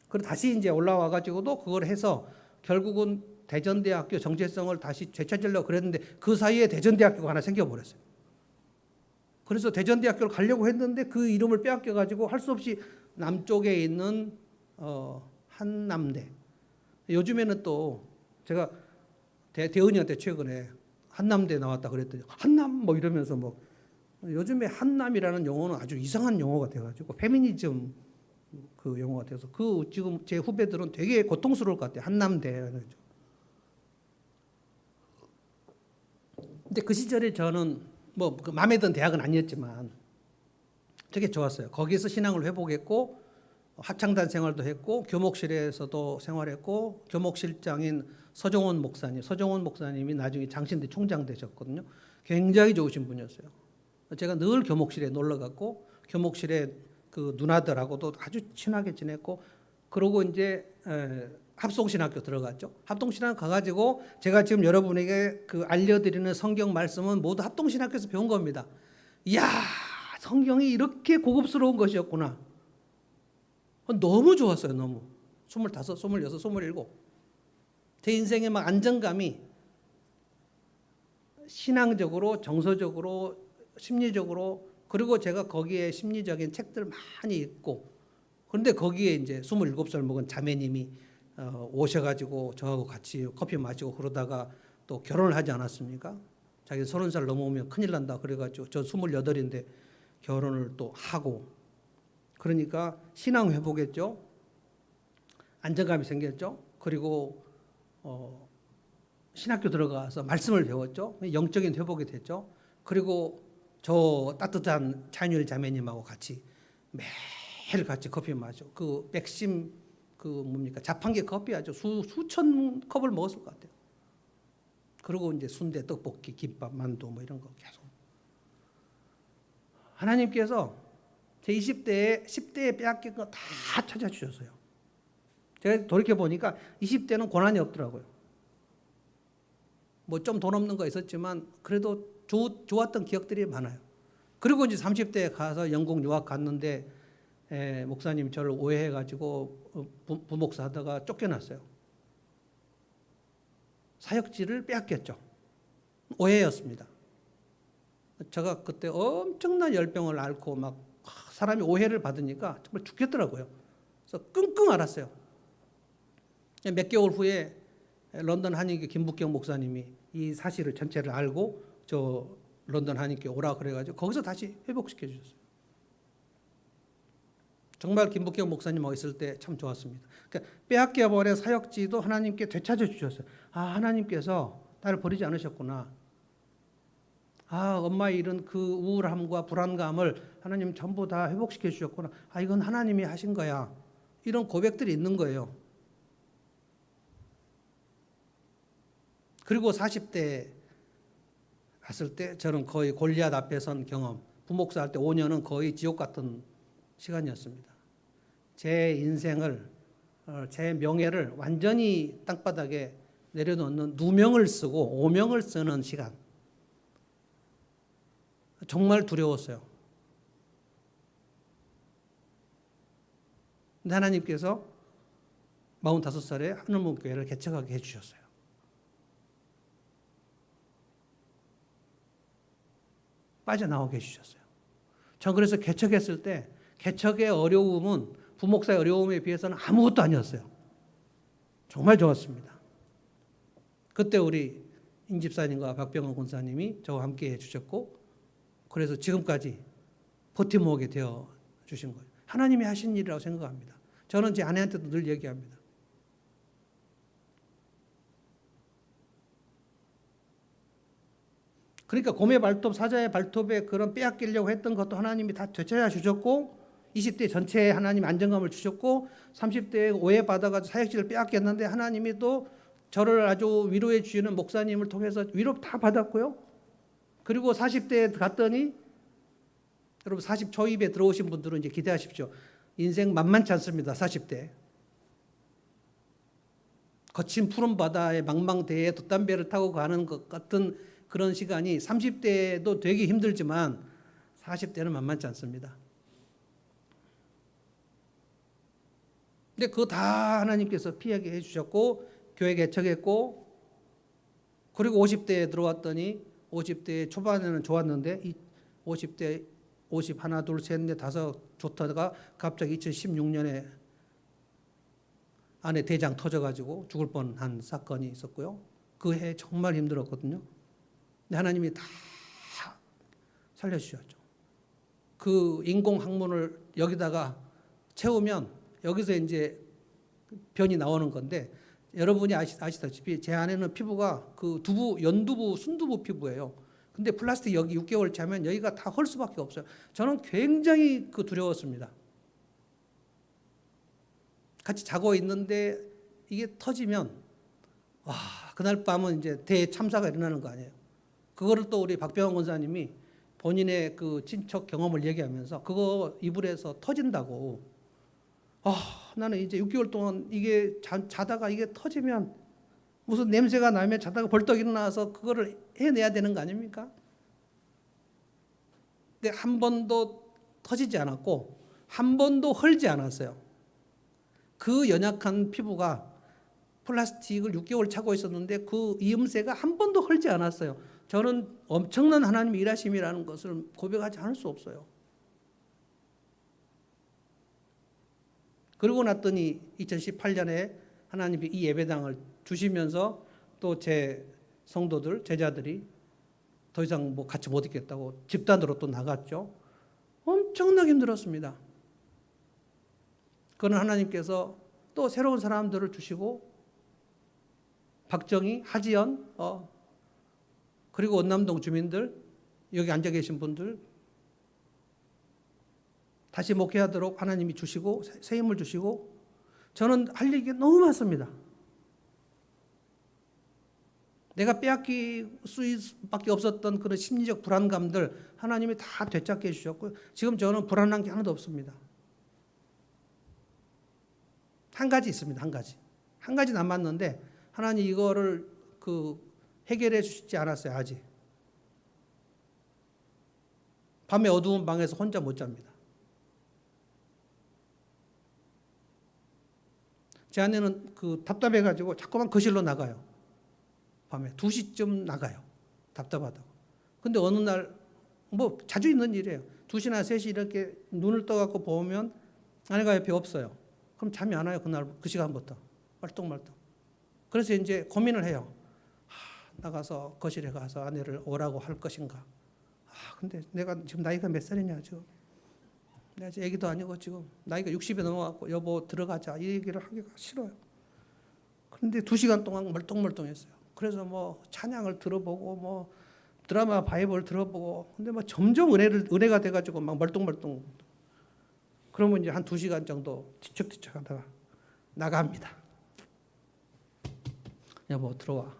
그리고 다시 이제 올라와가지고도 그걸 해서 결국은 대전대학교 정체성을 다시 되찾으려고 그랬는데 그 사이에 대전대학교가 하나 생겨버렸어요. 그래서 대전대학교를 가려고 했는데 그 이름을 빼앗겨가지고 할 수 없이 남쪽에 있는 한남대. 요즘에는 또 제가 대은이한테 최근에 한남대 나왔다 그랬더니 한남 뭐 이러면서 뭐 요즘에 한남이라는 용어는 아주 이상한 용어가 돼가지고 페미니즘 그 용어가 돼서 그 지금 제 후배들은 되게 고통스러울 것 같아요. 한남대. 근데 그 시절에 저는 뭐 마음에 드는 대학은 아니었지만 되게 좋았어요. 거기서 신앙을 회복했고 합창단 생활도 했고 교목실에서도 생활했고 교목실장인 서정원 목사님이 나중에 장신대 총장 되셨거든요. 굉장히 좋으신 분이었어요. 제가 늘 교목실에 놀러 갔고 교목실에 그 누나들하고도 아주 친하게 지냈고 그러고 이제 합동신학교 들어갔죠. 합동신학교 가가지고 제가 지금 여러분에게 그 알려드리는 성경 말씀은 모두 합동신학교에서 배운 겁니다. 이야, 성경이 이렇게 고급스러운 것이었구나. 너무 좋았어요. 너무. 25, 26, 27. 제 인생의 막 안정감이 신앙적으로, 정서적으로, 심리적으로, 그리고 제가 거기에 심리적인 책들 많이 읽고, 그런데 거기에 이제 27살 먹은 자매님이 오셔가지고 저하고 같이 커피 마시고 그러다가 또 결혼을 하지 않았습니까? 자기 30살 넘어오면 큰일 난다. 그래가지고 저 28인데 결혼을 또 하고, 그러니까 신앙 회복했죠. 안정감이 생겼죠. 그리고 신학교 들어가서 말씀을 배웠죠. 영적인 회복이 됐죠. 그리고 저 따뜻한 찬율 자매님하고 같이 매일 같이 커피 마셔. 그 맥심 그 뭡니까 자판기 커피 아주 수천 컵을 먹었을 것 같아요. 그리고 이제 순대, 떡볶이, 김밥, 만두 뭐 이런 거 계속. 하나님께서 제 20대에 10대에 빼앗긴 거 다 찾아주셨어요. 제가 돌이켜 보니까 20대는 고난이 없더라고요. 뭐 좀 돈 없는 거 있었지만 그래도 좋았던 기억들이 많아요. 그리고 이제 30대에 가서 영국 유학 갔는데 목사님 저를 오해해가지고 부목사 하다가 쫓겨났어요. 사역지를 빼앗겼죠. 오해였습니다. 제가 그때 엄청난 열병을 앓고 막 사람이 오해를 받으니까 정말 죽겠더라고요. 그래서 끙끙 앓았어요. 몇 개월 후에 런던 한인교 김북경 목사님이 이 사실을 전체를 알고 저 런던 한인교 오라 그래가지고 거기서 다시 회복시켜 주셨어요. 정말 김북경 목사님하고 있을 때 참 좋았습니다. 그러니까 빼앗겨버린 사역지도 하나님께 되찾아 주셨어요. 아, 하나님께서 나를 버리지 않으셨구나. 아, 엄마의 이런 그 우울함과 불안감을 하나님 전부 다 회복시켜 주셨구나. 아, 이건 하나님이 하신 거야. 이런 고백들이 있는 거예요. 그리고 40대 갔을 때 저는 거의 골리앗 앞에 선 경험, 부목사 할 때 5년은 거의 지옥 같은 시간이었습니다. 제 인생을, 제 명예를 완전히 땅바닥에 내려놓는 누명을 쓰고 오명을 쓰는 시간. 정말 두려웠어요. 근데 하나님께서 45살에 하늘문교회를 개척하게 해주셨어요. 빠져나오게 해주셨어요. 전 그래서 개척했을 때 개척의 어려움은 부목사의 어려움에 비해서는 아무것도 아니었어요. 정말 좋았습니다. 그때 우리 임집사님과 박병원 권사님이 저와 함께 해주셨고 그래서 지금까지 버텨오게 되어 주신 거예요. 하나님이 하신 일이라고 생각합니다. 저는 제 아내한테도 늘 얘기합니다. 그러니까 곰의 발톱, 사자의 발톱에 그런 빼앗기려고 했던 것도 하나님이 다 되찾아 주셨고 20대 전체에 하나님 안정감을 주셨고 30대에 오해받아가지고 사역지를 빼앗겼는데 하나님이 또 저를 아주 위로해 주시는 목사님을 통해서 위로 다 받았고요. 그리고 40대에 갔더니 여러분 40 초입에 들어오신 분들은 이제 기대하십시오. 인생 만만치 않습니다. 40대. 거친 푸른 바다의 망망대해에 돛담배를 타고 가는 것 같은 그런 시간이 30대도 되게 힘들지만 40대는 만만치 않습니다. 근데 그거 다 하나님께서 피하게 해주셨고 교회 개척했고 그리고 50대에 들어왔더니 50대 초반에는 좋았는데 50대 50 하나 둘 셋 넷 다섯 좋다가 갑자기 2016년에 아내 대장 터져가지고 죽을 뻔한 사건이 있었고요. 그 해 정말 힘들었거든요. 근데 하나님이 다 살려주셨죠. 그 인공 항문을 여기다가 채우면 여기서 이제 변이 나오는 건데, 여러분이 아시다시피 제 안에는 피부가 그 연두부, 순두부 피부예요. 근데 플라스틱 여기 6개월 차면 여기가 다 헐 수밖에 없어요. 저는 굉장히 두려웠습니다. 같이 자고 있는데 이게 터지면 그날 밤은 이제 대참사가 일어나는 거 아니에요. 그거를 또 우리 박병원 권사님이 본인의 그 친척 경험을 얘기하면서 그거 이불에서 터진다고. 나는 이제 6개월 동안 이게 자다가 이게 터지면 무슨 냄새가 나면 자다가 벌떡 일어나서 그거를 해내야 되는 거 아닙니까? 근데 한 번도 터지지 않았고 한 번도 헐지 않았어요. 그 연약한 피부가 플라스틱을 6개월 차고 있었는데 그 이음새가 한 번도 헐지 않았어요. 저는 엄청난 하나님의 일하심이라는 것을 고백하지 않을 수 없어요. 그러고 났더니 2018년에 하나님이 이 예배당을 주시면서 또 제 성도들, 제자들이 더 이상 뭐 같이 못 있겠다고 집단으로 또 나갔죠. 엄청나게 힘들었습니다. 그는 하나님께서 또 새로운 사람들을 주시고 박정희, 하지연, 그리고 원남동 주민들, 여기 앉아 계신 분들 다시 목회하도록 하나님이 주시고 새 힘을 주시고, 저는 할 얘기가 너무 많습니다. 내가 빼앗길 수밖에 없었던 그런 심리적 불안감들 하나님이 다 되찾게 해주셨고, 지금 저는 불안한 게 하나도 없습니다. 한 가지 있습니다. 한 가지 남았는데 하나님 이거를 해결해 주시지 않았어요. 아직. 밤에 어두운 방에서 혼자 못 잡니다. 제 아내는 답답해가지고 자꾸만 거실로 나가요. 밤에 2시쯤 나가요. 답답하다고. 근데 어느 날, 뭐 자주 있는 일이에요. 2시나 3시 이렇게 눈을 떠갖고 보면 아내가 옆에 없어요. 그럼 잠이 안 와요. 그날, 그 시간부터. 말똥말똥. 그래서 이제 고민을 해요. 나가서 거실에 가서 아내를 오라고 할 것인가. 근데 내가 지금 나이가 몇 살이냐, 지금. 내가 지금 애기도 아니고 지금 나이가 60이 넘어갖고 여보 들어가자 이 얘기를 하기가 싫어요. 그런데 2시간 동안 멀뚱멀뚱했어요. 그래서 뭐 찬양을 들어보고 뭐 드라마 바이블 들어보고, 근데 뭐 점점 은혜가 돼가지고 막 멀뚱멀뚱. 그러면 이제 한 2시간 정도 뒤척뒤척하다가 나갑니다. 여보 들어와.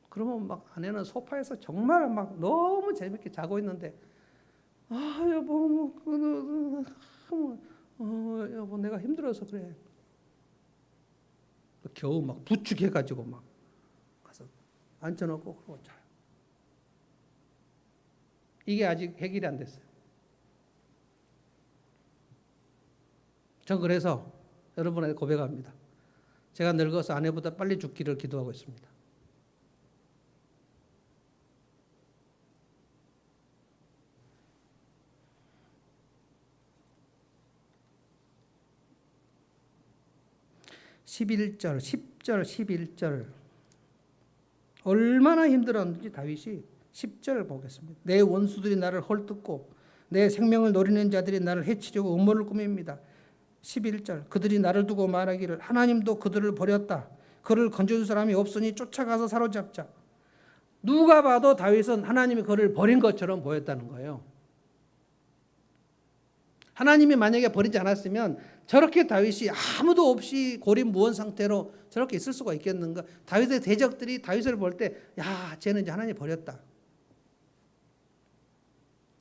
그러면 막 아내는 소파에서 정말 막 너무 재밌게 자고 있는데, 여보 여보 내가 힘들어서 그래. 겨우 막 부축해가지고 막 가서 앉혀놓고 그러고 자요. 이게 아직 해결이 안 됐어요. 전 그래서 여러분에게 고백합니다. 제가 늙어서 아내보다 빨리 죽기를 기도하고 있습니다. (11절) 10절 11절 얼마나 힘들었는지 다윗이 10절 보겠습니다. 내 원수들이 나를 헐뜯고 내 생명을 노리는 자들이 나를 해치려고 음모를 꾸밉니다. 11절 그들이 나를 두고 말하기를 하나님도 그들을 버렸다. 그를 건져줄 사람이 없으니 쫓아가서 사로잡자. 누가 봐도 다윗은 하나님이 그를 버린 것처럼 보였다는 거예요. 하나님이 만약에 버리지 않았으면 저렇게 다윗이 아무도 없이 고립무원 상태로 저렇게 있을 수가 있겠는가. 다윗의 대적들이 다윗을 볼 때 쟤는 이제 하나님이 버렸다.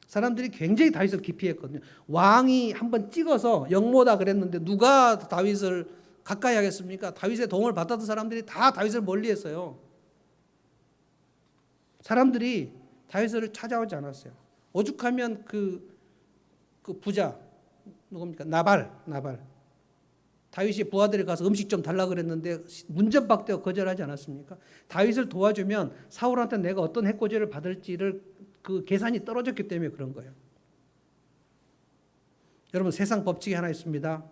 사람들이 굉장히 다윗을 기피했거든요. 왕이 한번 찍어서 영모다 그랬는데 누가 다윗을 가까이 하겠습니까? 다윗의 도움을 받았던 사람들이 다 다윗을 멀리했어요. 사람들이 다윗을 찾아오지 않았어요. 오죽하면 그 부자 누굽니까? 나발. 다윗이 부하들이 가서 음식 좀 달라 그랬는데 문전박대가 거절하지 않았습니까? 다윗을 도와주면 사울한테 내가 어떤 해코지를 받을지를 그 계산이 떨어졌기 때문에 그런 거예요. 여러분 세상 법칙이 하나 있습니다.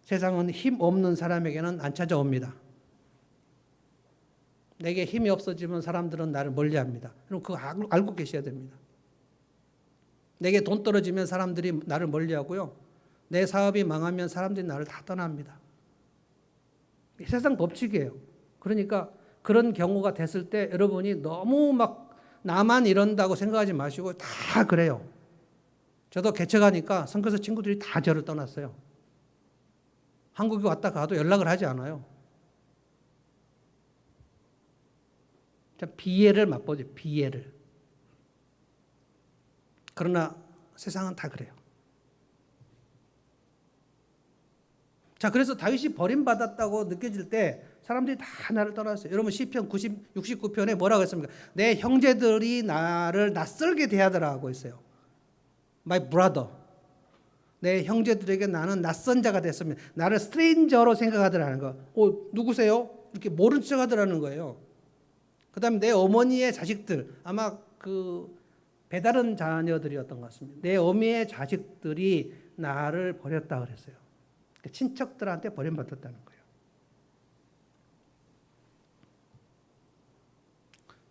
세상은 힘 없는 사람에게는 안 찾아옵니다. 내게 힘이 없어지면 사람들은 나를 멀리합니다. 그럼 그거 알고 계셔야 됩니다. 내게 돈 떨어지면 사람들이 나를 멀리하고요. 내 사업이 망하면 사람들이 나를 다 떠납니다. 세상 법칙이에요. 그러니까 그런 경우가 됐을 때 여러분이 너무 막 나만 이런다고 생각하지 마시고 다 그래요. 저도 개척하니까 선교사 친구들이 다 저를 떠났어요. 한국에 왔다 가도 연락을 하지 않아요. 비애를 맛보죠. 비애를. 그러나 세상은 다 그래요. 자, 그래서 다윗이 버림받았다고 느껴질 때 사람들이 다 나를 떠났어요. 여러분 시편 69편에 뭐라고 했습니까? 내 형제들이 나를 낯설게 대하더라고 했어요. My brother. 내 형제들에게 나는 낯선 자가 됐으면 나를 스트레인저로 생각하더라는 거. 누구세요? 이렇게 모른 척 하더라는 거예요. 그 다음에 내 어머니의 자식들, 아마 그 배다른 자녀들이었던 것 같습니다. 내 어미의 자식들이 나를 버렸다 그랬어요. 친척들한테 버림받았다는 거예요.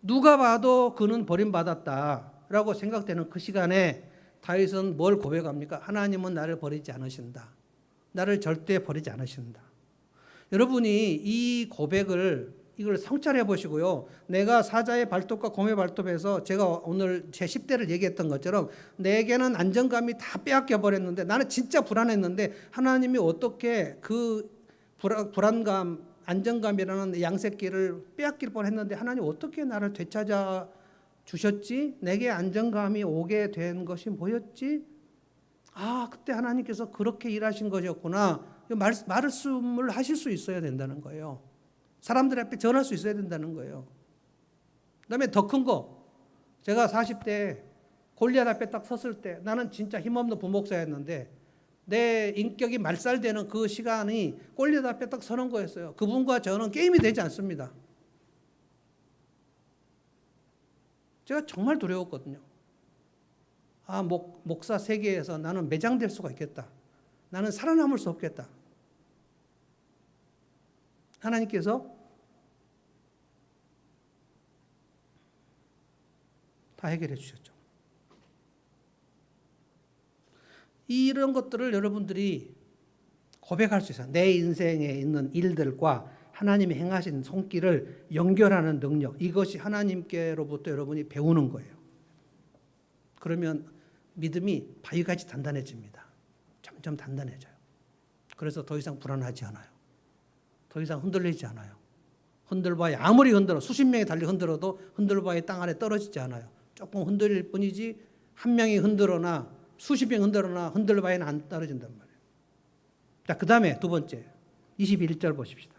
누가 봐도 그는 버림받았다라고 생각되는 그 시간에 다윗은 뭘 고백합니까? 하나님은 나를 버리지 않으신다. 나를 절대 버리지 않으신다. 여러분이 이 고백을 이걸 성찰해 보시고요. 내가 사자의 발톱과 곰의 발톱에서 제가 오늘 제 10대를 얘기했던 것처럼 내게는 안정감이 다 빼앗겨 버렸는데 나는 진짜 불안했는데 하나님이 어떻게 그 불안감, 안정감이라는 양새끼를 빼앗길 뻔했는데 하나님 어떻게 나를 되찾아 주셨지? 내게 안정감이 오게 된 것이 뭐였지? 그때 하나님께서 그렇게 일하신 것이었구나. 말씀을 하실 수 있어야 된다는 거예요. 사람들 앞에 전할 수 있어야 된다는 거예요. 그다음에 더 큰 거, 제가 40대 골리앗 앞에 딱 섰을 때 나는 진짜 힘없는 부목사였는데 내 인격이 말살되는 그 시간이 골리앗 앞에 딱 서는 거였어요. 그분과 저는 게임이 되지 않습니다. 제가 정말 두려웠거든요. 목사 세계에서 나는 매장될 수가 있겠다. 나는 살아남을 수 없겠다. 하나님께서 다 해결해 주셨죠. 이런 것들을 여러분들이 고백할 수 있어요. 내 인생에 있는 일들과 하나님이 행하신 손길을 연결하는 능력, 이것이 하나님께로부터 여러분이 배우는 거예요. 그러면 믿음이 바위같이 단단해집니다. 점점 단단해져요. 그래서 더 이상 불안하지 않아요. 더 이상 흔들리지 않아요. 흔들바위 아무리 흔들어 수십 명이 달리 흔들어도 흔들바위 땅 아래 떨어지지 않아요. 조금 흔들릴 뿐이지 한 명이 흔들어나 수십 명이 흔들어나 흔들바위는 안 떨어진단 말이에요. 자, 그 다음에 두 번째 21절 보십시다.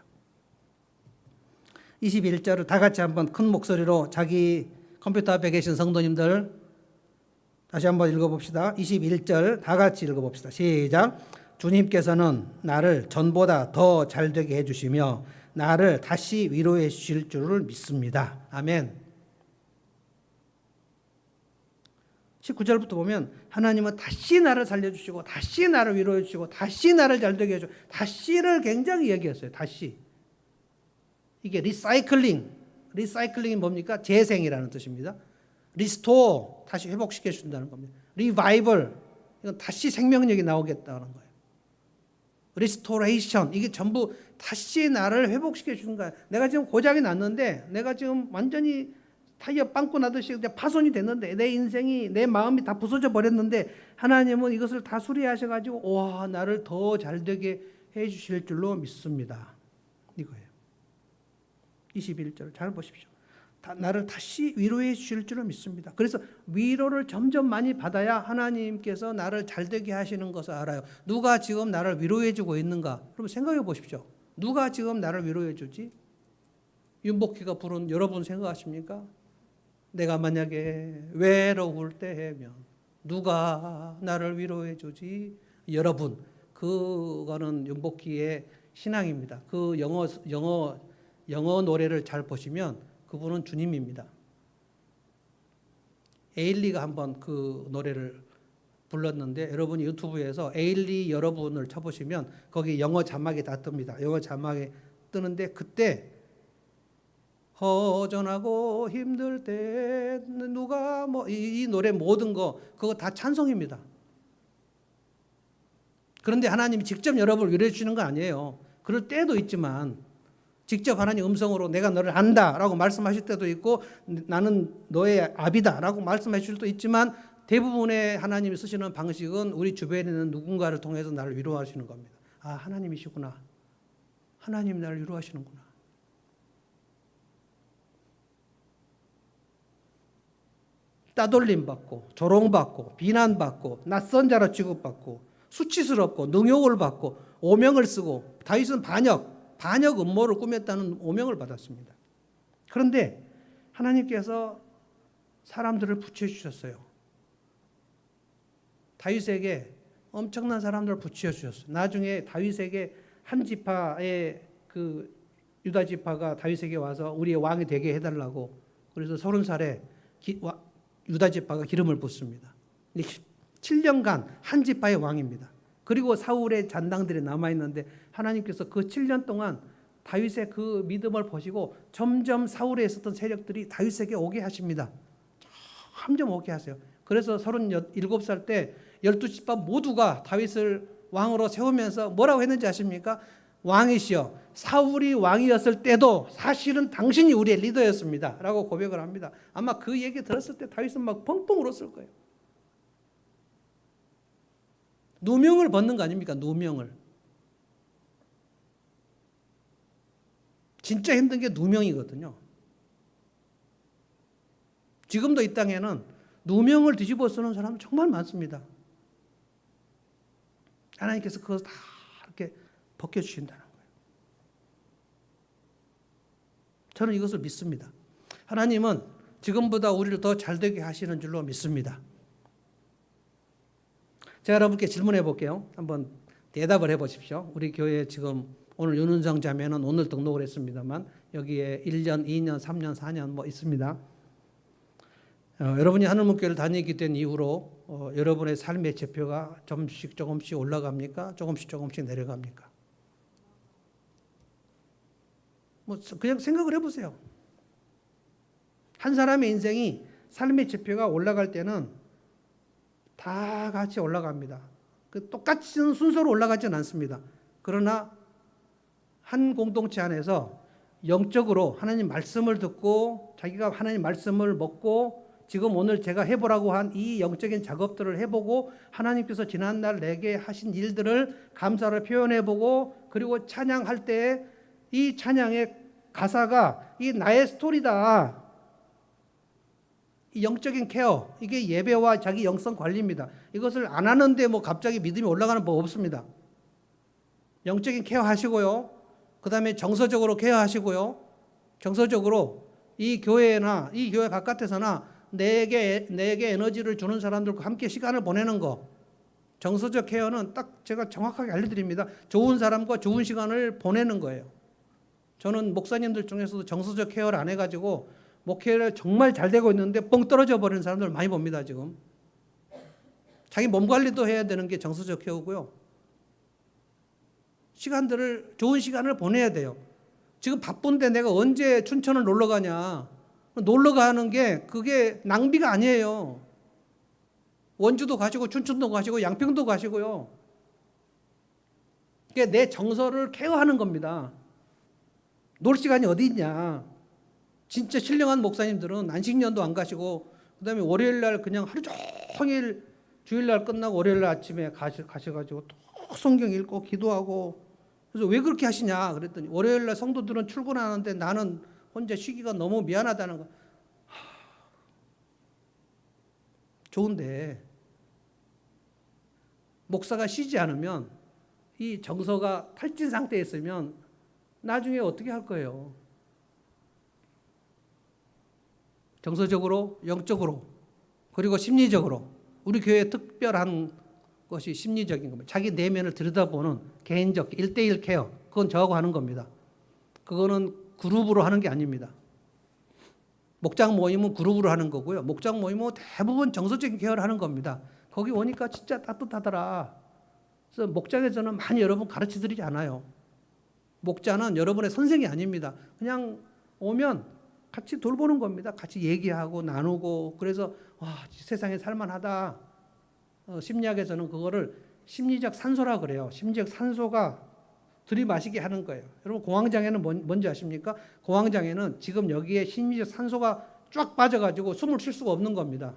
21절을 다 같이 한번 큰 목소리로 자기 컴퓨터 앞에 계신 성도님들 다시 한번 읽어봅시다. 21절 다 같이 읽어봅시다. 시작. 주님께서는 나를 전보다 더 잘되게 해주시며 나를 다시 위로해 주실 줄을 믿습니다. 아멘. 19절부터 보면 하나님은 다시 나를 살려주시고 다시 나를 위로해 주시고 다시 나를 잘되게 해주시고 다시를 굉장히 얘기했어요. 다시. 이게 리사이클링이 뭡니까? 재생이라는 뜻입니다. 리스토어, 다시 회복시켜 준다는 겁니다. 리바이벌, 이건 다시 생명력이 나오겠다는 거예요. 리스토레이션, 이게 전부 다시 나를 회복시켜 주는 거야. 내가 지금 고장이 났는데 내가 지금 완전히 타이어 빵꾸 나듯이 파손이 됐는데 내 인생이 내 마음이 다 부서져 버렸는데 하나님은 이것을 다 수리하셔가지고 와 나를 더 잘되게 해주실 줄로 믿습니다. 이거예요. 21절 잘 보십시오. 나를 다시 위로해 주실 줄을 믿습니다. 그래서 위로를 점점 많이 받아야 하나님께서 나를 잘되게 하시는 것을 알아요. 누가 지금 나를 위로해 주고 있는가? 그럼 생각해 보십시오. 누가 지금 나를 위로해 주지? 윤복희가 부른 여러분 생각하십니까? 내가 만약에 외로울 때면 누가 나를 위로해 주지? 여러분, 그거는 윤복희의 신앙입니다. 그 영어 노래를 잘 보시면 그분은 주님입니다. 에일리가 한번 그 노래를 불렀는데 여러분이 유튜브에서 에일리 여러분을 쳐보시면 거기 영어 자막이 다 뜹니다. 영어 자막이 뜨는데 그때 허전하고 힘들 때 누가 뭐 이 노래 모든 거 그거 다 찬송입니다. 그런데 하나님이 직접 여러분을 위로해 주시는 거 아니에요. 그럴 때도 있지만 직접 하나님 음성으로 내가 너를 안다라고 말씀하실 때도 있고 나는 너의 아비다라고 말씀해 주실 수도 있지만 대부분의 하나님이 쓰시는 방식은 우리 주변에 있는 누군가를 통해서 나를 위로하시는 겁니다. 아, 하나님이시구나. 하나님이 나를 위로하시는구나. 따돌림 받고 조롱받고 비난받고 낯선 자로 취급받고 수치스럽고 능욕을 받고 오명을 쓰고 다윗은 반역 음모를 꾸몄다는 오명을 받았습니다. 그런데 하나님께서 사람들을 붙여주셨어요. 다윗에게 엄청난 사람들을 붙여주셨어요. 나중에 다윗에게 한 지파의 그 유다 지파가 다윗에게 와서 우리의 왕이 되게 해달라고 그래서 30살에 유다 지파가 기름을 붓습니다. 7년간 한 지파의 왕입니다. 그리고 사울의 잔당들이 남아있는데 하나님께서 그 7년 동안 다윗의 그 믿음을 보시고 점점 사울에 있었던 세력들이 다윗에게 오게 하십니다. 점점 오게 하세요. 그래서 37살 때 12지파 모두가 다윗을 왕으로 세우면서 뭐라고 했는지 아십니까? 왕이시여 사울이 왕이었을 때도 사실은 당신이 우리의 리더였습니다 라고 고백을 합니다. 아마 그 얘기 들었을 때 다윗은 막 펑펑 울었을 거예요. 누명을 벗는 거 아닙니까? 누명을. 진짜 힘든 게 누명이거든요. 지금도 이 땅에는 누명을 뒤집어 쓰는 사람 정말 많습니다. 하나님께서 그걸 다 이렇게 벗겨주신다는 거예요. 저는 이것을 믿습니다. 하나님은 지금보다 우리를 더 잘되게 하시는 줄로 믿습니다. 제가 여러분께 질문해 볼게요. 한번 대답을 해 보십시오. 우리 교회 지금 오늘 윤은성 자매는 오늘 등록을 했습니다만 여기에 1년, 2년, 3년, 4년 뭐 있습니다. 여러분이 하늘문교회를 다니게 된 이후로 여러분의 삶의 지표가 조금씩 올라갑니까? 조금씩 내려갑니까? 뭐 그냥 생각을 해보세요. 한 사람의 인생이 삶의 지표가 올라갈 때는 다 같이 올라갑니다. 똑같은 순서로 올라가지는 않습니다. 그러나 한 공동체 안에서 영적으로 하나님 말씀을 듣고 자기가 하나님 말씀을 먹고 지금 오늘 제가 해보라고 한 이 영적인 작업들을 해보고 하나님께서 지난날 내게 하신 일들을 감사를 표현해보고 그리고 찬양할 때 이 찬양의 가사가 이 나의 스토리다. 이 영적인 케어, 이게 예배와 자기 영성 관리입니다. 이것을 안 하는데 뭐 갑자기 믿음이 올라가는 법 없습니다. 영적인 케어 하시고요. 그 다음에 정서적으로 케어 하시고요. 정서적으로 이 교회나 이 교회 바깥에서나 내게 에너지를 주는 사람들과 함께 시간을 보내는 거. 정서적 케어는 딱 제가 정확하게 알려드립니다. 좋은 사람과 좋은 시간을 보내는 거예요. 저는 목사님들 중에서도 정서적 케어를 안 해가지고 목회를 정말 잘 되고 있는데 뻥 떨어져 버리는 사람들 많이 봅니다. 지금 자기 몸 관리도 해야 되는 게 정서적 케어고요. 좋은 시간을 보내야 돼요. 지금 바쁜데 내가 언제 춘천을 놀러 가냐. 놀러 가는 게 그게 낭비가 아니에요. 원주도 가시고 춘천도 가시고 양평도 가시고요. 그게 내 정서를 케어하는 겁니다. 놀 시간이 어디 있냐. 진짜 신령한 목사님들은 안식년도 안 가시고 그다음에 월요일날 그냥 하루 종일 주일날 끝나고 월요일날 아침에 가셔가지고 또 성경 읽고 기도하고 그래서 왜 그렇게 하시냐 그랬더니 월요일날 성도들은 출근하는데 나는 혼자 쉬기가 너무 미안하다는 거. 좋은데 목사가 쉬지 않으면 이 정서가 탈진 상태에 있으면 나중에 어떻게 할 거예요? 정서적으로, 영적으로, 그리고 심리적으로 우리 교회의 특별한 것이 심리적인 겁니다. 자기 내면을 들여다보는 개인적 1대1 케어, 그건 저하고 하는 겁니다. 그거는 그룹으로 하는 게 아닙니다. 목장 모임은 그룹으로 하는 거고요. 목장 모임은 대부분 정서적인 케어를 하는 겁니다. 거기 오니까 진짜 따뜻하더라. 그래서 목장에서는 많이 여러분 가르쳐 드리지 않아요. 목자는 여러분의 선생이 아닙니다. 그냥 오면 같이 돌보는 겁니다. 같이 얘기하고 나누고. 그래서 와, 세상에 살만하다. 심리학에서는 그거를 심리적 산소라 그래요. 심리적 산소가 들이마시게 하는 거예요. 여러분 공황장애는 뭔지 아십니까? 공황장애는 지금 여기에 심리적 산소가 쫙 빠져가지고 숨을 쉴 수가 없는 겁니다.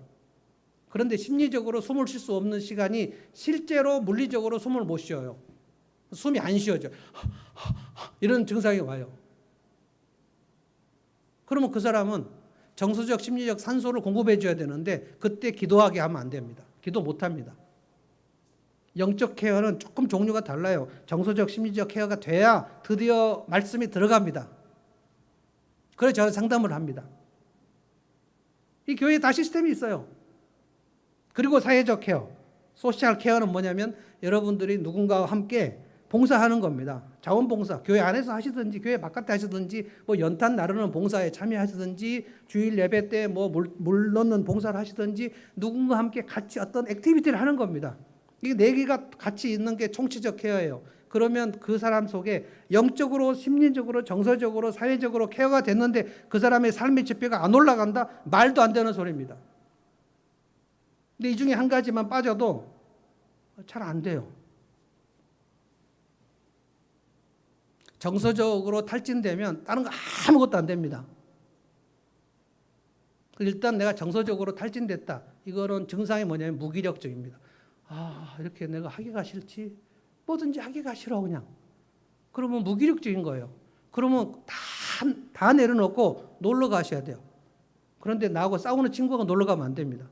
그런데 심리적으로 숨을 쉴 수 없는 시간이 실제로 물리적으로 숨을 못 쉬어요. 숨이 안 쉬어져. 이런 증상이 와요. 그러면 그 사람은 정서적 심리적 산소를 공급해 줘야 되는데 그때 기도하게 하면 안 됩니다. 기도 못 합니다. 영적 케어는 조금 종류가 달라요. 정서적 심리적 케어가 돼야 드디어 말씀이 들어갑니다. 그래서 저는 상담을 합니다. 이 교회에 다 시스템이 있어요. 그리고 사회적 케어, 소셜 케어는 뭐냐면 여러분들이 누군가와 함께 봉사하는 겁니다. 자원봉사, 교회 안에서 하시든지 교회 바깥에 하시든지 뭐 연탄 나르는 봉사에 참여하시든지 주일 예배 때 뭐 물 넣는 봉사를 하시든지 누군가와 함께 같이 어떤 액티비티를 하는 겁니다. 이 네 개가 같이 있는 게 총체적 케어예요. 그러면 그 사람 속에 영적으로, 심리적으로, 정서적으로, 사회적으로 케어가 됐는데 그 사람의 삶의 지표가 안 올라간다? 말도 안 되는 소리입니다. 근데 이 중에 한 가지만 빠져도 잘 안 돼요. 정서적으로 탈진되면 다른 거 아무것도 안 됩니다. 일단 내가 정서적으로 탈진됐다. 이거는 증상이 뭐냐면 무기력증입니다. 이렇게 내가 하기가 싫지? 뭐든지 하기가 싫어 그냥. 그러면 무기력증인 거예요. 그러면 다 내려놓고 놀러 가셔야 돼요. 그런데 나하고 싸우는 친구가 놀러 가면 안 됩니다.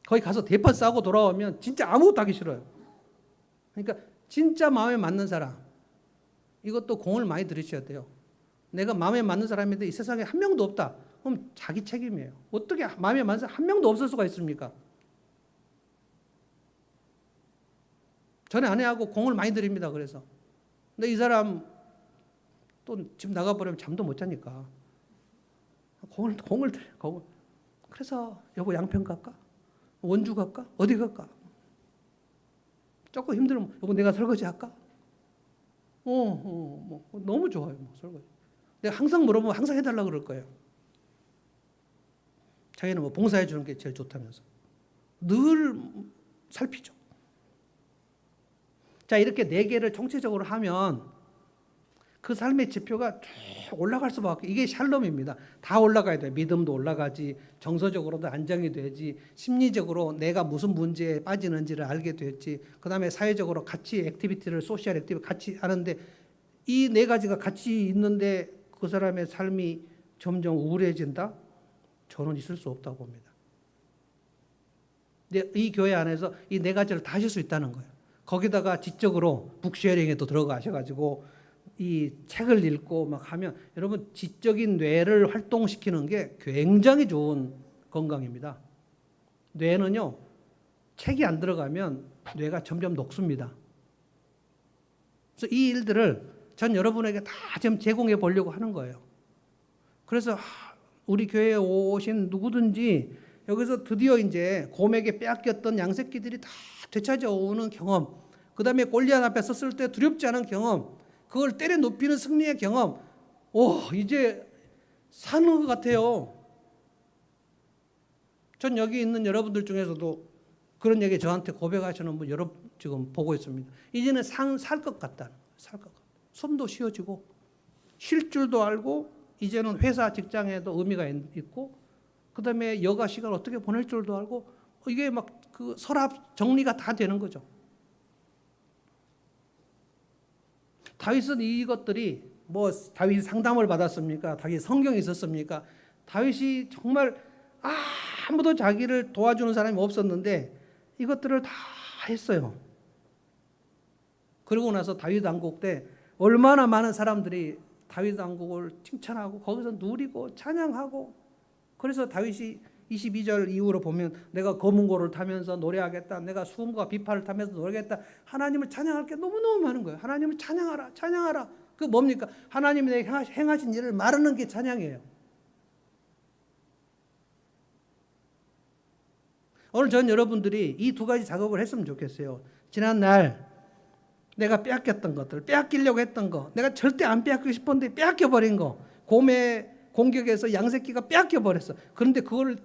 거기 가서 대판 싸고 돌아오면 진짜 아무것도 하기 싫어요. 그러니까 진짜 마음에 맞는 사람, 이것도 공을 많이 들이셔야 돼요. 내가 마음에 맞는 사람인데 이 세상에 한 명도 없다. 그럼 자기 책임이에요. 어떻게 마음에 맞는 사람 한 명도 없을 수가 있습니까? 전에 아내하고 공을 많이 들입니다. 그래서. 근데 이 사람 또 집 나가버리면 잠도 못 자니까 공을 들여요. 공을. 그래서 여보 양평 갈까? 원주 갈까? 어디 갈까? 조금 힘들면 여보 내가 설거지 할까? 뭐 너무 좋아요. 뭐 설거지. 내가 항상 물어보면 항상 해달라고 그럴 거예요. 자기는 뭐 봉사해 주는 게 제일 좋다면서. 늘 살피죠. 자, 이렇게 네 개를 총체적으로 하면 그 삶의 지표가 쭉 올라갈 수밖에. 이게 샬롬입니다. 다 올라가야 돼요. 믿음도 올라가지, 정서적으로도 안정이 되지, 심리적으로 내가 무슨 문제에 빠지는지를 알게 됐지, 그 다음에 사회적으로 같이 액티비티를, 소셜 액티비티 같이 하는데 이 네 가지가 같이 있는데 그 사람의 삶이 점점 우울해진다? 저는 있을 수 없다고 봅니다. 근데 이 교회 안에서 이 네 가지를 다 하실 수 있다는 거예요. 거기다가 지적으로 북쉐어링에 또 들어가셔가지고 이 책을 읽고 막 하면 여러분 지적인 뇌를 활동시키는 게 굉장히 좋은 건강입니다. 뇌는요, 책이 안 들어가면 뇌가 점점 녹습니다. 그래서 이 일들을 전 여러분에게 다 지금 제공해 보려고 하는 거예요. 그래서 우리 교회에 오신 누구든지 여기서 드디어 이제 곰에게 빼앗겼던 양새끼들이 다 되찾아오는 경험, 그 다음에 골리앗 앞에 섰을 때 두렵지 않은 경험, 그걸 때려 눕히는 승리의 경험, 이제 사는 것 같아요. 전 여기 있는 여러분들 중에서도 그런 얘기 저한테 고백하시는 분 여러 지금 보고 있습니다. 이제는 살 것 같다. 살 것 같다. 숨도 쉬어지고 쉴 줄도 알고 이제는 회사 직장에도 의미가 있고 그 다음에 여가 시간 어떻게 보낼 줄도 알고 이게 막 그 서랍 정리가 다 되는 거죠. 다윗은 이것들이 뭐 다윗이 상담을 받았습니까? 다윗이 성경이 있었습니까? 다윗이 정말 아무도 자기를 도와주는 사람이 없었는데 이것들을 다 했어요. 그러고 나서 다윗 왕국 때 얼마나 많은 사람들이 다윗 왕국을 칭찬하고 거기서 누리고 찬양하고, 그래서 다윗이 22절 이후로 보면 내가 검은 고를 타면서 노래하겠다, 내가 수금과 비파를 타면서 노래하겠다, 하나님을 찬양할 게 너무너무 많은 거예요. 하나님을 찬양하라, 찬양하라. 그 뭡니까? 하나님이 내게 행하신 일을 말하는 게 찬양이에요. 오늘 전 여러분들이 이 두 가지 작업을 했으면 좋겠어요. 지난날 내가 빼앗겼던 것들, 빼앗기려고 했던 거, 내가 절대 안 빼앗기고 싶었는데 빼앗겨버린 거, 곰의 공격해서 양새끼가 빼앗겨 버렸어. 그런데 그걸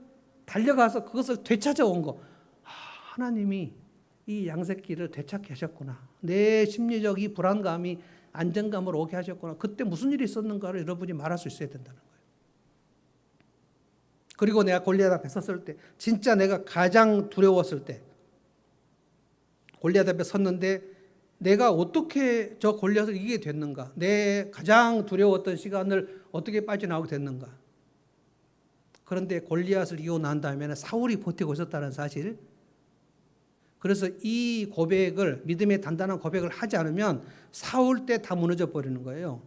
달려가서 그것을 되찾아온 거. 하나님이 이 양새끼를 되찾게 하셨구나. 내 심리적 이 불안감이 안정감을 오게 하셨구나. 그때 무슨 일이 있었는가를 여러분이 말할 수 있어야 된다는 거예요. 그리고 내가 골리앗 앞에 섰을 때, 진짜 내가 가장 두려웠을 때, 골리앗 앞에 섰는데 내가 어떻게 저 골리앗을 이기게 됐는가? 내 가장 두려웠던 시간을 어떻게 빠져나오게 됐는가? 그런데 골리앗을 이기고 난 다음에는 사울이 버티고 있었다는 사실. 그래서 이 고백을, 믿음의 단단한 고백을 하지 않으면 사울 때 다 무너져 버리는 거예요.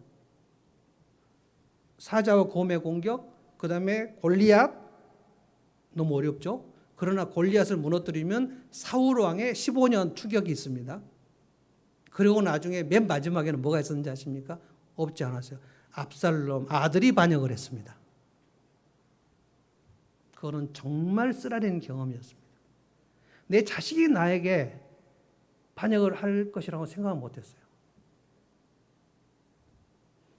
사자와 곰의 공격, 그 다음에 골리앗, 너무 어렵죠? 그러나 골리앗을 무너뜨리면 사울 왕의 15년 추격이 있습니다. 그리고 나중에 맨 마지막에는 뭐가 있었는지 아십니까? 없지 않았어요. 압살롬 아들이 반역을 했습니다. 그거는 정말 쓰라린 경험이었습니다. 내 자식이 나에게 반역을 할 것이라고 생각은 못했어요.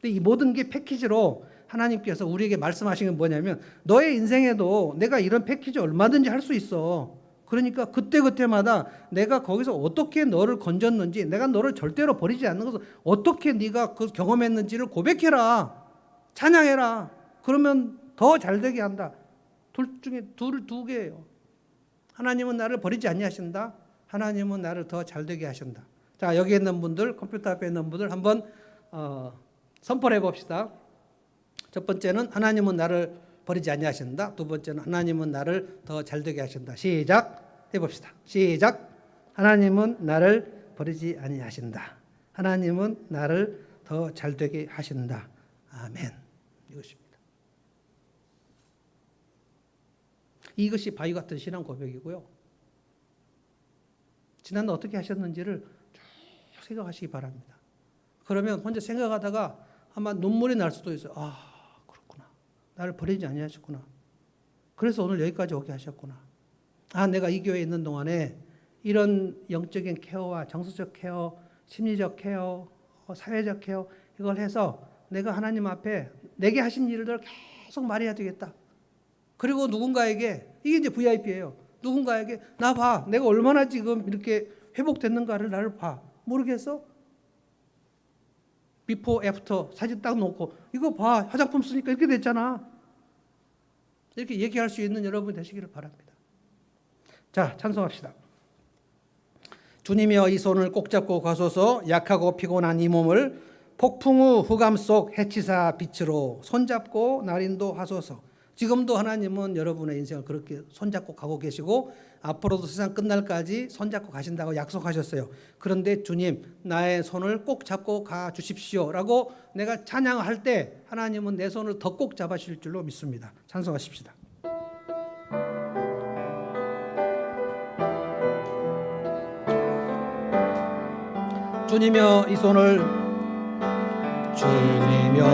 근데 이 모든 게 패키지로 하나님께서 우리에게 말씀하시는 게 뭐냐면, 너의 인생에도 내가 이런 패키지 얼마든지 할 수 있어. 그러니까 그때그때마다 내가 거기서 어떻게 너를 건졌는지, 내가 너를 절대로 버리지 않는 것을 어떻게 네가 그 경험했는지를 고백해라. 찬양해라. 그러면 더 잘되게 한다. 둘 중에 두 개예요. 하나님은 나를 버리지 아니하신다. 하나님은 나를 더 잘되게 하신다. 자, 여기 있는 분들, 컴퓨터 앞에 있는 분들 한번 선포를 해봅시다. 첫 번째는 하나님은 나를 버리지 아니하신다. 두 번째는 하나님은 나를 더 잘되게 하신다. 시작 해봅시다. 시작. 하나님은 나를 버리지 아니하신다. 하나님은 나를 더 잘되게 하신다. 아멘. 이것입니다. 이것이 바위 같은 신앙 고백이고요. 지난날 어떻게 하셨는지를 쭉 생각하시기 바랍니다. 그러면 혼자 생각하다가 아마 눈물이 날 수도 있어요. 아, 그렇구나. 나를 버리지 아니하셨구나. 그래서 오늘 여기까지 오게 하셨구나. 아, 내가 이 교회에 있는 동안에 이런 영적인 케어와 정서적 케어, 심리적 케어, 사회적 케어, 이걸 해서 내가 하나님 앞에 내게 하신 일들을 계속 말해야 되겠다. 그리고 누군가에게, 이게 이제 VIP예요. 누군가에게 나 봐. 내가 얼마나 지금 이렇게 회복됐는가를 나를 봐. 모르겠어? 비포 애프터 사진 딱 놓고 이거 봐. 화장품 쓰니까 이렇게 됐잖아. 이렇게 얘기할 수 있는 여러분 되시기를 바랍니다. 자, 찬송합시다. 주님이여 이 손을 꼭 잡고 가소서. 약하고 피곤한 이 몸을 폭풍 후 흑암 속 해치사 빛으로 손잡고 날인도 하소서. 지금도 하나님은 여러분의 인생을 그렇게 손잡고 가고 계시고 앞으로도 세상 끝날까지 손잡고 가신다고 약속하셨어요. 그런데 주님, 나의 손을 꼭 잡고 가 주십시오 라고 내가 찬양할 때 하나님은 내 손을 더 꼭 잡아주실 줄로 믿습니다. 찬송하십시다. 주님여 이 손을, 주님여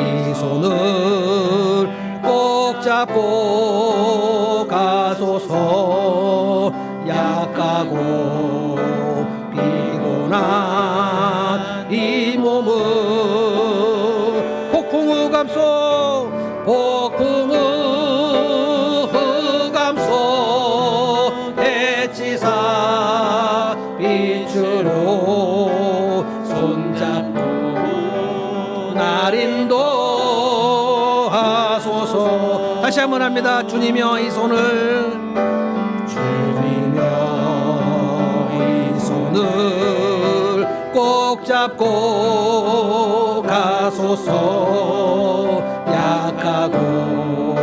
이 손을 꼭 잡고 가소서. 약하고 피곤한 이 몸을 폭풍 흑암 속, 폭풍 흑암 속 해치사 빛으로 손잡고 날인도 하소서. 다시 한번 합니다. 주님여 이 손을, 주님여 이 손을 꼭 잡고 가소서. 약하고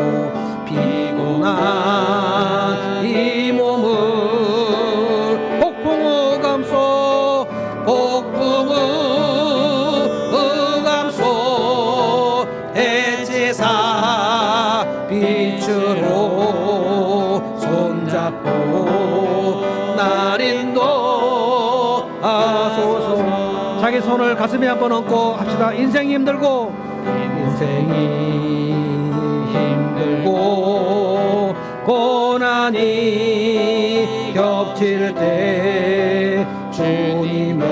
피곤한 이 몸을 폭풍 흑암 속, 폭풍 흑암 속 해치사 빛으로 손잡고 날인도 하소서. 자기 손을 가슴에 한번 얹고 합시다. 인생이 힘들고, 인생이 힘들고 고난이 겹칠 때 주님여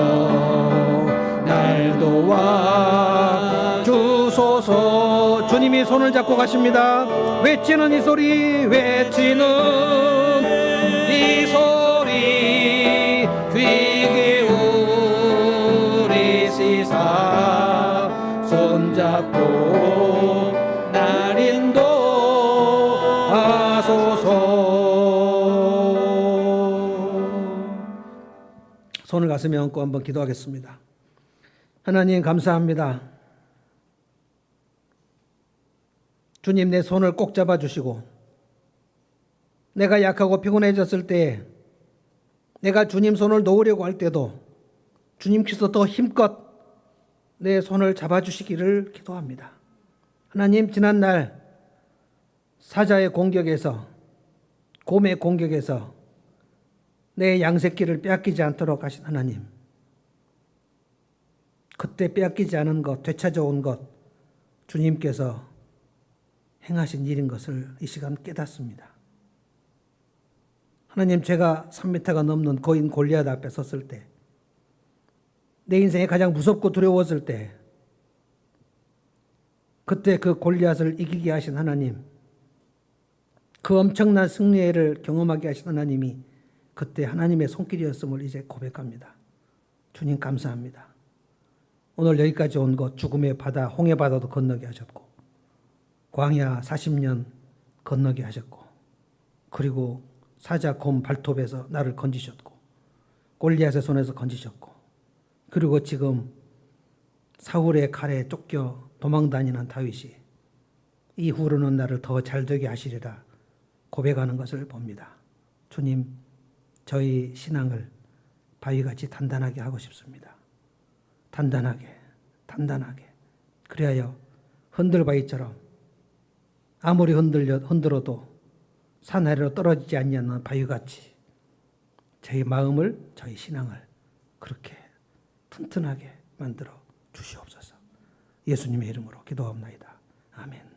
날 도와 주소서. 주님이 손을 잡고 가십니다. 외치는 이 소리, 외치는 이 소리 귀 기울이시사 손잡고 날 인도하소서. 손을 가슴에 얹고 한번 기도하겠습니다. 하나님 감사합니다. 주님, 내 손을 꼭 잡아주시고 내가 약하고 피곤해졌을 때, 내가 주님 손을 놓으려고 할 때도 주님께서 더 힘껏 내 손을 잡아주시기를 기도합니다. 하나님, 지난날 사자의 공격에서, 곰의 공격에서 내 양새끼를 빼앗기지 않도록 하신 하나님, 그때 빼앗기지 않은 것, 되찾아온 것, 주님께서 행하신 일인 것을 이 시간 깨닫습니다. 하나님, 제가 3m가 넘는 거인 골리앗 앞에 섰을 때, 내 인생에 가장 무섭고 두려웠을 때, 그때 그 골리앗을 이기게 하신 하나님, 그 엄청난 승리를 경험하게 하신 하나님이 그때 하나님의 손길이었음을 이제 고백합니다. 주님 감사합니다. 오늘 여기까지 온 것, 죽음의 바다, 홍해 바다도 건너게 하셨고, 광야 40년 건너게 하셨고, 그리고 사자 곰 발톱에서 나를 건지셨고, 골리앗의 손에서 건지셨고, 그리고 지금 사울의 칼에 쫓겨 도망다니는 다윗이 이후로는 나를 더 잘되게 하시리라 고백하는 것을 봅니다. 주님, 저희 신앙을 바위같이 단단하게 하고 싶습니다. 단단하게. 그리하여 흔들바위처럼 아무리 흔들어도 산 아래로 떨어지지 않는 바위같이 저희 마음을, 저희 신앙을 그렇게 튼튼하게 만들어 주시옵소서. 예수님의 이름으로 기도합니다. 아멘.